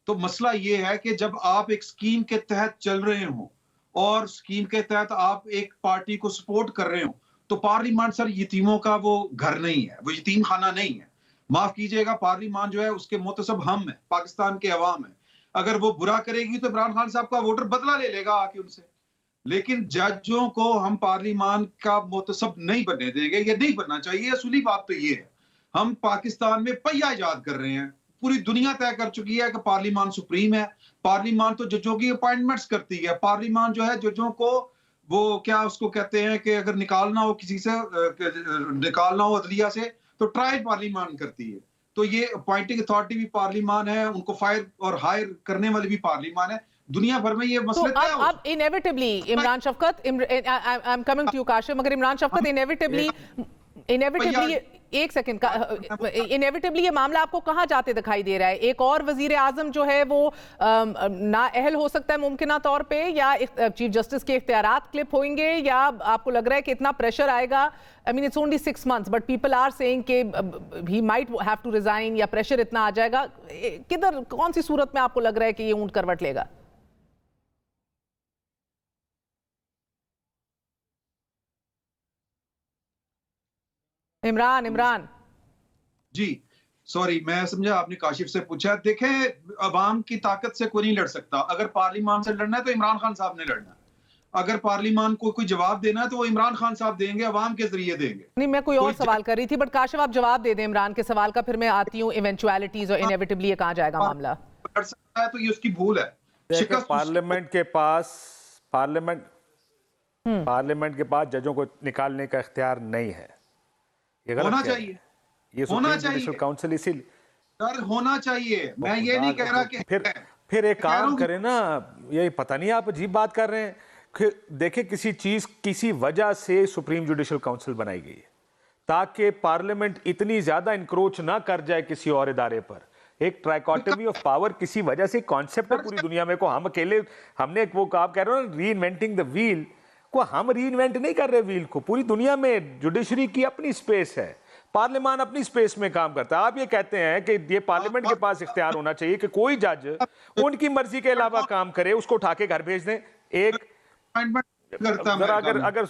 तो मसला ये है कि जब आप एक स्कीम के तहत चल रहे हो और स्कीम के तहत आप एक पार्टी को सपोर्ट कर रहे हो, तो पार्लियामेंट सर यतीमों का वो घर नहीं है, वो यतीम खाना नहीं है। माफ कीजिएगा, पार्लियामेंट जो है उसके मुतसब हम है, पाकिस्तान के अवाम है। अगर वो बुरा करेगी तो इमरान खान साहब का वोटर बदला ले लेगा आके उनसे, लेकिन जजों को हम पार्लियामेंट का मुतसब नहीं बनने देंगे, ये नहीं बनना चाहिए। असली बात तो ये है, हम पाकिस्तान में पहिया इजाद कर रहे हैं, पूरी दुनिया तय कर चुकी है कि पार्लियामान सुप्रीम है। पार्लियामान तो जजों की अपॉइंटमेंट्स करती है। पार्लियामान जो है जजों को वो क्या उसको कहते हैं कि अगर निकालना हो किसी से, निकालना हो अदलिया से, तो ट्रायल पार्लियामान करती है। तो ये अपॉइंटिंग अथॉरिटी भी पार्लियामान है, उनको फायर और हायर करने वाली भी पार्लियामान है। दुनिया भर में ये मसले तो अब inevitably Imran Shafqat, I am coming to you Kashif, मगर इमरान शफकत इनएविटेबली एक सेकंड का इनएविटेबली ये मामला आपको कहां जाते दिखाई दे रहा है? एक और वजीर आजम जो है वो नाअहल हो सकता है मुमकिना तौर पे, या चीफ जस्टिस के इख्तियारात क्लिप होंगे, या आपको लग रहा है कि इतना प्रेशर आएगा? I mean it's only 6 months but people are saying कि he might have to resign, या प्रेशर इतना आ जाएगा। किधर, कौन सी सूरत में आपको लग रहा है कि ये ऊंट करवट लेगा? इमरान जी, सॉरी, मैं समझा आपने काशिफ से पूछा। देखें, अवाम की ताकत से कोई नहीं लड़ सकता। अगर पार्लियामान से लड़ना है तो इमरान खान साहब ने लड़ना है। अगर पार्लियामान को कोई जवाब देना है तो वो इमरान खान साहब देंगे, अवाम के जरिए देंगे। नहीं, मैं कोई और सवाल कर रही थी, बट काशिफ आप जवाब दे दें इमरान के सवाल का, फिर मैं आती हूँ इवेंचुअलिटीज और इनएविटेबली ये कहाँ जाएगा मामला। लड़ सकता है तो ये उसकी भूल है। पार्लियामेंट के पास जजों को निकालने का इख्तियार नहीं है। ये गलत होना चाहिए, ये होना चाहिए काउंसिल इसीलिए सर होना चाहिए। मैं ये नहीं कह रहा कि फिर एक काम करें ना, ये पता नहीं आप अजीब बात कर रहे हैं। देखिए, किसी वजह से सुप्रीम जुडिशल काउंसिल बनाई गई है ताकि पार्लियामेंट इतनी ज्यादा इंक्रोच ना कर जाए किसी और इदारे पर। एक ट्राइकोटमी ऑफ पावर किसी वजह से कॉन्सेप्ट है पूरी दुनिया में, को हम अकेले हमने वो आप कह रहे हो ना, री इन्वेंटिंग द व्हील को हम री इन्वेंट नहीं कर रहे व्हील को। पूरी दुनिया में जुडिशरी की अपनी स्पेस है, पार्लियामान अपनी स्पेस में काम करता है। आप ये कहते हैं कि ये पार्लियामेंट के पास इख्तियार होना चाहिए कि कोई जज उनकी मर्जी के अलावा काम करे, उसको उठा के घर भेज दें। एक अगर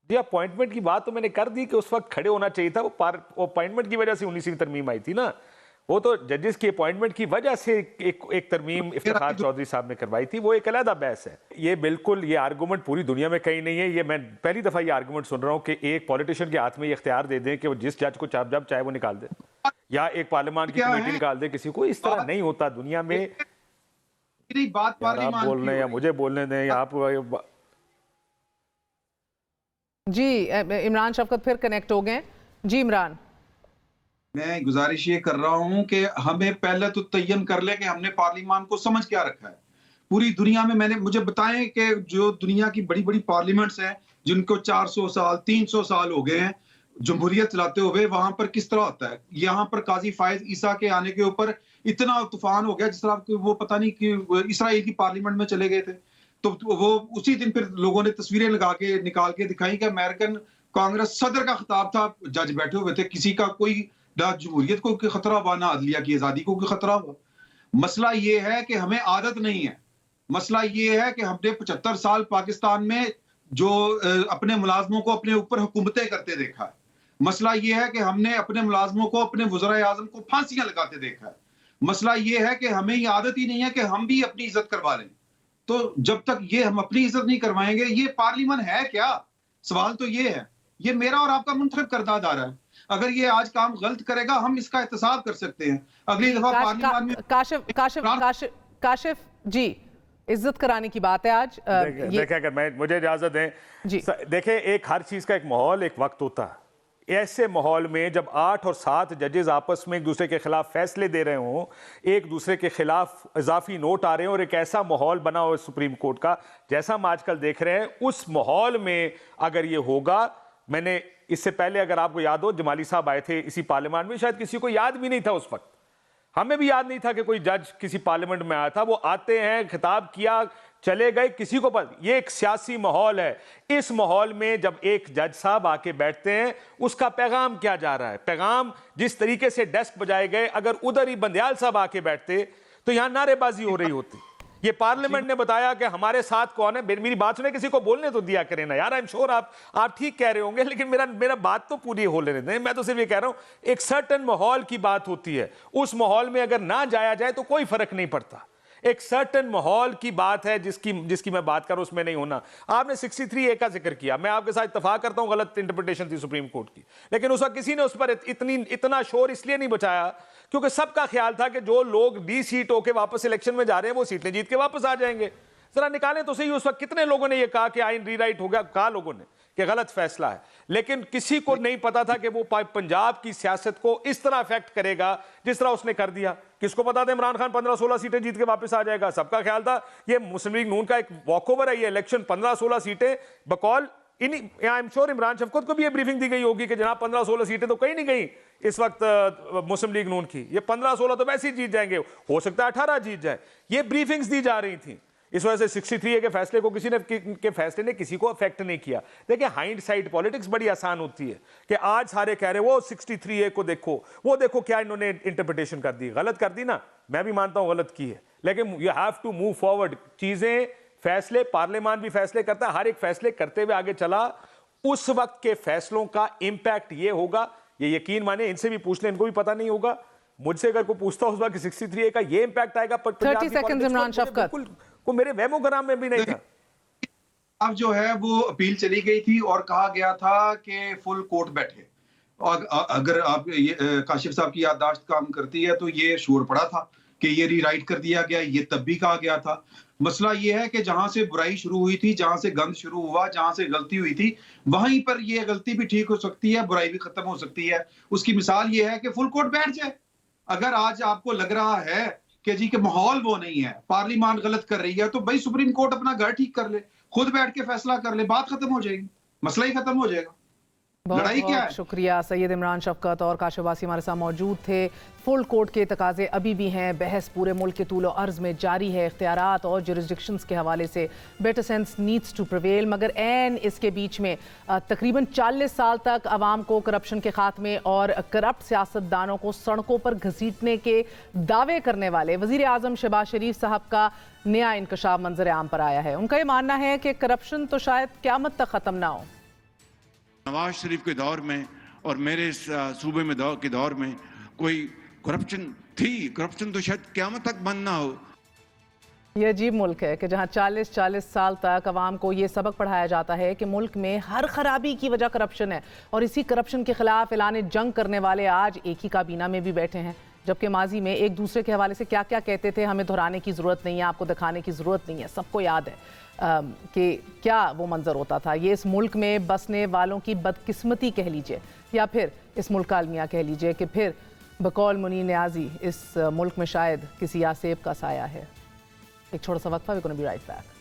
जी अपॉइंटमेंट की बात तो मैंने कर दी कि उस वक्त खड़े होना चाहिए था। वो अपॉइंटमेंट की वजह से 19वीं तरमीम आई थी ना, वो तो जजेस की अपॉइंटमेंट की वजह से एक तरमीम इफ्तिखार चौधरी साहब ने करवाई थी, वो एक अलग बहस है। ये बिल्कुल, ये आर्गूमेंट पूरी दुनिया में कहीं नहीं है। ये मैं पहली दफा ये आर्गूमेंट सुन रहा हूँ कि एक पॉलिटिशियन के हाथ में ये इख्तियार दे दें कि वो जिस जज को जब चाहे वो निकाल दे, या एक पार्लियामान की कमेटी निकाल दे किसी को। इस तरह नहीं होता दुनिया में। बात आप बोल रहे हैं या मुझे बोलने दें, आप जी। इमरान शफकत फिर कनेक्ट हो गए। जी इमरान, मैं गुजारिश ये कर रहा हूं कि हमें पहले तो तयन कर ले कि हमने पार्लियामान को समझ क्या रखा है। पूरी दुनिया में मुझे बताएं कि जो दुनिया की बड़ी बड़ी पार्लियामेंट्स हैं जिनको 400 साल 300 साल हो गए हैं जमहूरियत चलाते हुए, वहां पर किस तरह होता है। यहाँ पर काजी फायज ईसा के आने के ऊपर इतना तूफान हो गया जिस तरह वो पता नहीं कि इसराइल की पार्लियामेंट में चले गए थे। तो वो उसी दिन फिर लोगों ने तस्वीरें लगा के निकाल के दिखाई कि अमेरिकन कांग्रेस सदर का खिताब था, जज बैठे हुए थे, किसी का कोई ना जमहूरियत को खतरा हुआ ना अदलिया की आजादी को खतरा हुआ। मसला ये है कि हमें आदत नहीं है। मसला ये है कि हमने 75 साल पाकिस्तान में जो अपने मुलाजमों को अपने ऊपर हुकूमतें करते देखा है। मसला ये है कि हमने अपने मुलाजमों को, अपने वज़ीर आज़म को फांसियां लगाते देखा है। मसला ये है कि हमें ये आदत ही नहीं है कि हम भी अपनी इज्जत करवा लें। तो जब तक ये हम अपनी इज्जत नहीं करवाएंगे, ये पार्लियामेंट है क्या? सवाल तो ये है। ये मेरा और आपका मुंतखब करदा अदारा है। अगर ये आज काम गलत करेगा हम इसका एहतसाब कर सकते हैं। अगली दफा पार्लियामेंट में काशिफ जी, इज्जत कराने की बात है आज। देखिए, अगर मुझे इजाजत दें जी, देखिए, एक हर चीज का एक माहौल, एक वक्त होता है। ऐसे माहौल में जब 8 और 7 जजेस आपस में एक दूसरे के खिलाफ फैसले दे रहे हों, एक दूसरे के खिलाफ इजाफी नोट आ रहे हैं, और एक ऐसा माहौल बना हो सुप्रीम कोर्ट का जैसा हम आजकल देख रहे हैं, उस माहौल में अगर ये होगा, मैंने इससे पहले अगर आपको याद हो, जमाली साहब आए थे इसी पार्लियामेंट में, शायद किसी को याद भी नहीं था उस वक्त, हमें भी याद नहीं था कि कोई जज किसी पार्लियामेंट में आया था। वो आते हैं, खिताब किया, चले गए, किसी को पता। ये एक सियासी माहौल है। इस माहौल में जब एक जज साहब आके बैठते हैं, उसका पैगाम क्या जा रहा है? पैगाम जिस तरीके से डेस्क बजाए गए, अगर उधर ही बंदयाल साहब आके बैठते तो यहां नारेबाजी हो रही होती। ये पार्लियामेंट ने बताया कि हमारे साथ कौन है। मेरी बात सुने, किसी को बोलने तो दिया करें ना यार। आई एम श्योर आप ठीक कह रहे होंगे, लेकिन मेरा बात तो पूरी हो लेने दें। मैं तो सिर्फ ये कह रहा हूं, एक सर्टेन माहौल की बात होती है। उस माहौल में अगर ना जाया जाए तो कोई फर्क नहीं पड़ता। एक सर्टन माहौल की बात है जिसकी मैं बात कर रहा हूं, उसमें नहीं होना। आपने 63A का जिक्र किया, मैं आपके साथ इत्तेफाक करता हूं, गलत इंटरप्रिटेशन थी सुप्रीम कोर्ट की, लेकिन उस वक्त किसी ने उस पर इतना शोर इसलिए नहीं बचाया क्योंकि सबका ख्याल था कि जो लोग डी सीट होके वापस इलेक्शन में जा रहे हैं वो सीटें जीत के वापस आ जाएंगे। जरा निकालें तो सही, उस वक्त कितने लोगों ने यह कहा कि आइन रीराइट हो गया, कहा लोगों ने कि गलत फैसला है, लेकिन किसी को नहीं पता था कि वो पंजाब की सियासत को इस तरह अफेक्ट करेगा जिस तरह उसने कर दिया। किसको पता था इमरान खान 15-16 सीटें जीत के वापस आ जाएगा? सबका ख्याल था ये मुस्लिम लीग नून का एक वॉकओवर है, ये इलेक्शन 15-16 सीटें बकौल आई एम श्योर इमरान शफकत को भी ये ब्रीफिंग दी गई होगी कि जनाब 15-16 सीटें तो कहीं नहीं गई इस वक्त मुस्लिम लीग नून की, ये 15-16 तो वैसे ही जीत जाएंगे, हो सकता है 18 जीत जाए। ये ब्रीफिंग्स दी जा रही थी। इस वजह से 63A के फैसले को के फैसले ने किसी को अफेक्ट नहीं किया। देखिए हाइंडसाइट पॉलिटिक्स बड़ी आसान होती है कि आज सारे कह रहे वो 63A को देखो, वो देखो क्या इन्होंने इंटरप्रिटेशन कर दी, गलत कर दी ना, मैं भी मानता हूं गलत की है, लेकिन you have to move forward. चीजें, फैसले, पार्लियामान भी फैसले करता है, हर एक फैसले करते हुए आगे चला, उस वक्त के फैसलों का इंपैक्ट ये होगा, ये यकीन माने, इनसे भी पूछ लें, इनको भी पता नहीं होगा। मुझसे अगर कोई पूछता उस वक्त 63A का ये इंपैक्ट आएगा, 30 सेकंड्स इमरान शफकत को मेरे वेमोग्राम में भी नहीं था। अब जो है वो अपील चली गई थी और कहा गया था कि फुल कोर्ट बैठे, और अगर आप काशिफ साहब की याददाश्त काम करती है तो ये शोर पड़ा था कि ये रीराइट कर दिया गया, ये तब भी कहा गया था। मसला ये है कि जहां से बुराई शुरू हुई थी, जहां से गंद शुरू हुआ, जहां से गलती हुई थी, वहीं पर ये गलती भी ठीक हो सकती है, बुराई भी खत्म हो सकती है। उसकी मिसाल ये है कि फुल कोर्ट बैठ जाए। अगर आज आपको लग रहा है कि जी के माहौल वो नहीं है, पार्लियामान गलत कर रही है, तो भाई सुप्रीम कोर्ट अपना घर ठीक कर ले, खुद बैठ के फैसला कर ले, बात खत्म हो जाएगी, मसला ही खत्म हो जाएगा। लड़ाई क्या है? शुक्रिया। सैयद इमरान शफकत और काशिफ वासी हमारे साथ मौजूद थे। फुल कोर्ट के तकाजे अभी भी हैं, बहस पूरे मुल्क के तूल अर्ज में जारी है, इख्तियारात और जुरिस्डिक्शंस के हवाले से better sense needs to prevail, मगर एन इसके बीच में तकरीबन 40 साल तक आवाम को करप्शन के खात्मे और करप्ट सियासतदानों को सड़कों पर घसीटने के दावे करने वाले वज़ीर आज़म शहबाज शरीफ साहब का नया इंकशाफ मंजर आम पर आया है। उनका ये मानना है कि करप्शन तो शायद क़यामत तक ख़त्म ना हो। नवाज शरीफ के दौर में और मेरे सूबे में के दौर में कोई करप्शन थी, करप्शन तो शायद क़यामत तक बंद ना हो। ये अजीब मुल्क है कि जहाँ 40 साल तक अवाम को ये सबक पढ़ाया जाता है कि मुल्क में हर खराबी की वजह करप्शन है, और इसी करप्शन के खिलाफ ऐलान जंग करने वाले आज एक ही काबीना में भी बैठे हैं, जबकि माजी में एक दूसरे के हवाले से क्या क्या कहते थे हमें दोहराने की ज़रूरत नहीं है, आपको दिखाने की ज़रूरत नहीं है, सबको याद है कि क्या वो मंजर होता था। ये इस मुल्क में बसने वालों की बदकिस्मती कह लीजिए या फिर इस मुल्क का अलमिया कह लीजिए कि फिर बकौल मुनीर न्याजी इस मुल्क में शायद किसी यासेब का साया है। एक छोटा सा वक्फा, we gonna be right back.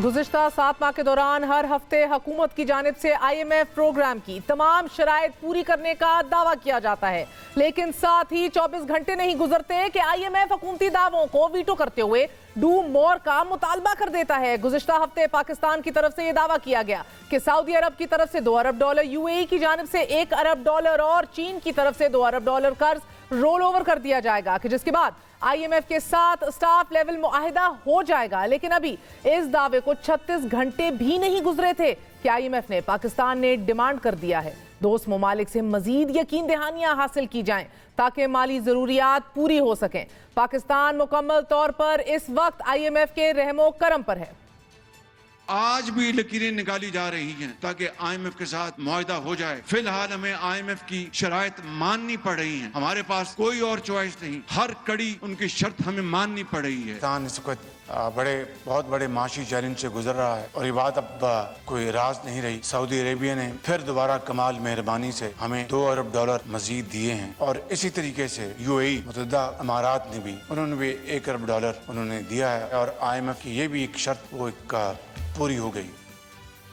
गुज़िश्ता 7 माह के दौरान हर हफ्ते हुकूमत की जानिब से IMF प्रोग्राम की तमाम शराइत पूरी करने का दावा किया जाता है, लेकिन साथ ही 24 घंटे नहीं गुजरते कि IMF हुकूमती दावों को वीटो करते हुए डू मोर का मुतालबा कर देता है। गुज़िश्ता हफ्ते पाकिस्तान की तरफ से यह दावा किया गया कि सऊदी अरब की तरफ से $2 अरब, UAE की जानिब से $1 अरब और चीन की तरफ से $2 अरब कर्ज रोल ओवर कर दिया जाएगा, कि जिसके बाद IMF के साथ स्टाफ लेवल मुआहिदा हो जाएगा। लेकिन अभी इस दावे को 36 घंटे भी नहीं गुजरे थे कि IMF ने, पाकिस्तान ने डिमांड कर दिया है दोस्त ममालिक से मजीद यकीन दहानियां हासिल की जाएं ताकि माली जरूरियात पूरी हो सकें। पाकिस्तान मुकम्मल तौर पर इस वक्त IMF के रहमो करम पर है। आज भी लकीरें निकाली जा रही हैं ताकि IMF के साथ मुआहिदा हो जाए। फिलहाल हमें IMF की शराइत माननी पड़ रही हैं, हमारे पास कोई और चॉइस नहीं, हर कड़ी उनकी शर्त हमें माननी पड़ रही है। पाकिस्तान इस वक्त बहुत बड़े माशी चैलेंज से गुजर रहा है और ये बात अब कोई राज नहीं रही। सऊदी अरेबिया ने फिर दोबारा कमाल मेहरबानी से हमें $2 अरब मजीद दिए हैं, और इसी तरीके से UAE मुत्तहिदा अमारात ने भी, उन्होंने भी $1 अरब उन्होंने दिया है, और IMF की ये भी एक शर्त वो एक पूरी हो गई।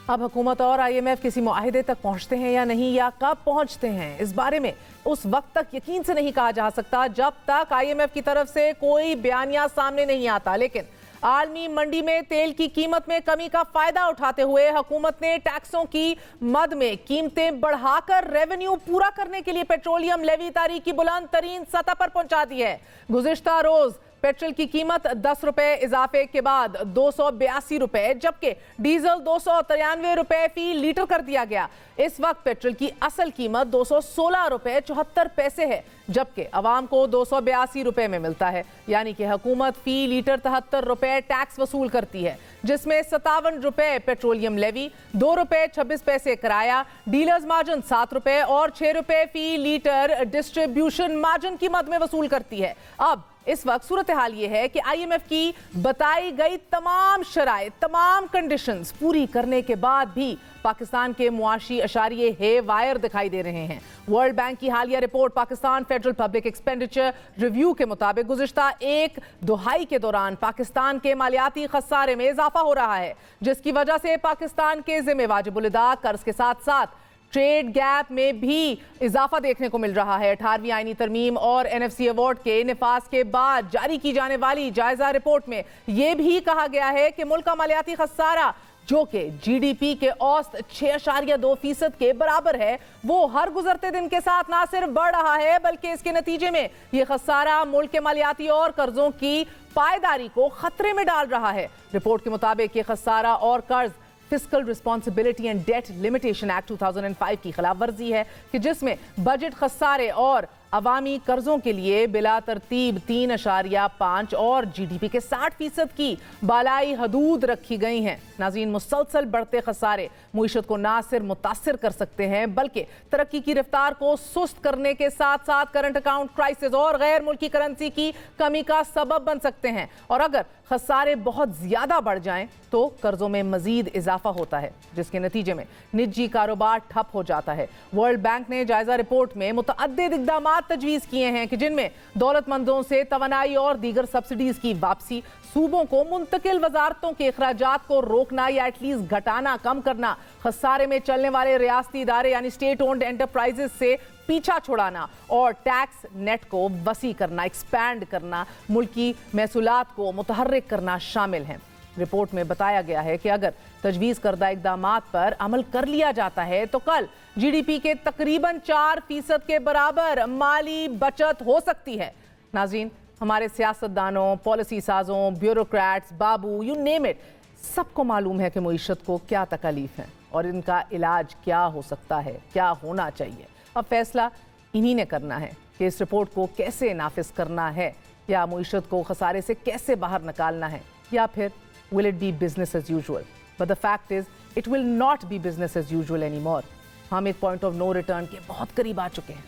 अब हुकूमत और IMF किसी मुआहिदे तक पहुंचते हैं या नहीं, या कब पहुंचते हैं, इस बारे में उस वक्त तक यकीन से नहीं कहा जा सकता जब तक IMF की तरफ से कोई बयानिया सामने नहीं आता। लेकिन आलमी मंडी में तेल की कीमत में कमी का फायदा उठाते हुए हुकूमत ने टैक्सों की मद में कीमतें बढ़ाकर रेवेन्यू पूरा करने के लिए पेट्रोलियम लेवी तारीख की बुलंद तरीन सतह पर पहुंचा दी है। गुज़िश्ता रोज पेट्रोल की कीमत 10 रुपए इजाफे के बाद 282 रुपए, जबकि डीजल 293 रुपए फी लीटर कर दिया गया। इस वक्त पेट्रोल की असल कीमत 216 रुपए 74 पैसे है, जबकि आवाम को 282 रुपए में मिलता है। यानी कि हुकूमत फी लीटर 73 रुपए टैक्स वसूल करती है, जिसमें 57 रुपए पेट्रोलियम लेवी, 2 रुपए 26 पैसे किराया, डीलर्स मार्जिन 7 रुपए और 6 रुपए फी लीटर डिस्ट्रीब्यूशन मार्जिन की मद में वसूल करती है। अब इस वक्त सूरत हाल ये है कि IMF की बताई गई तमाम शराइत, तमाम कंडीशंस पूरी करने के बाद भी पाकिस्तान के मुआशी अशारिये हे वायर दिखाई दे रहे हैं। वर्ल्ड बैंक की हालिया report Pakistan federal public expenditure review के मुताबिक गुज़िश्ता एक दुहाई के दौरान पाकिस्तान के मालियाती खसारे में इजाफा हो रहा है, जिसकी वजह से पाकिस्तान के ज़िम्मे वाजिबुल अदा कर्ज के साथ साथ ट्रेड गैप में भी इजाफा देखने को मिल रहा है। 18वीं आईनी तरमीम और NFC अवार्ड के निफाज के बाद जारी की जाने वाली जायजा रिपोर्ट में यह भी कहा गया है कि मुल्क का मालियाती खसारा, जो कि GDP के औसत 6.2% के बराबर है, वो हर गुजरते दिन के साथ ना सिर्फ बढ़ रहा है बल्कि इसके नतीजे में यह खसारा मुल्क के मालियाती और कर्जों की पायदारी को खतरे में डाल रहा है। रिपोर्ट के मुताबिक ये खसारा और कर्ज fiscal responsibility and debt limitation act 2005 की खिलाफ वर्जी है, कि जिसमें बजट खसारे और अवामी कर्जों के लिए बिला तरतीब 3.5 और GDP के 60% की बालाई हदूद रखी गई हैं। नाज़रीन, मुसलसल बढ़ते खसारे मुईशत को ना सिर्फ मुतासिर कर सकते हैं बल्कि तरक्की की रफ्तार को सुस्त करने के साथ साथ करंट अकाउंट क्राइसिस और गैर मुल्की करेंसी की कमी का सबब बन सकते हैं। और अगर खसारे बहुत ज्यादा बढ़ जाएं तो कर्जों में मजीद इजाफा होता है, जिसके नतीजे में निजी कारोबार ठप हो जाता है। वर्ल्ड बैंक ने जायजा रिपोर्ट में मुतअद्दिद इक़दामात तजवीज़ किए हैं कि जिनमें दौलतमंदों से तवानाई और दीगर सब्सिडीज की वापसी, सूबों को मुंतकिल वजारतों के अखराजात को रोकना या एटलीस्ट घटाना, कम करना, खसारे में चलने वाले रियासती इदारे यानी स्टेट ओन्ड एंटरप्राइजेस से पीछा छुड़ाना और टैक्स नेट को वसी करना, एक्सपैंड करना, मुल्की महसूलात को मुतहर्रिक करना शामिल हैं। रिपोर्ट में बताया गया है कि अगर तजवीज़ करदा इक़दामात पर अमल कर लिया जाता है तो कल GDP के तकरीबन 4% के बराबर माली बचत हो सकती है। नाज़रीन, हमारे सियासतदानों, पॉलिसी साजों, bureaucrats, Babu, you name it, सबको मालूम है कि मुईशत को क्या तकलीफ है और इनका इलाज क्या हो सकता है, क्या होना चाहिए। अब फैसला इन्हीं ने करना है कि इस रिपोर्ट को कैसे नाफिज करना है, या मुईशत को खसारे से कैसे बाहर निकालना है, या फिर will it be business as usual? But the fact is, it will not be business as usual anymore. हम एक point of no return के बहुत करीब आ चुके हैं।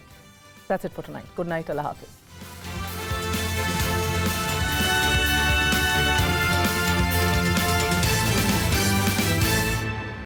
That's it for tonight. Good night. Allah Hafiz.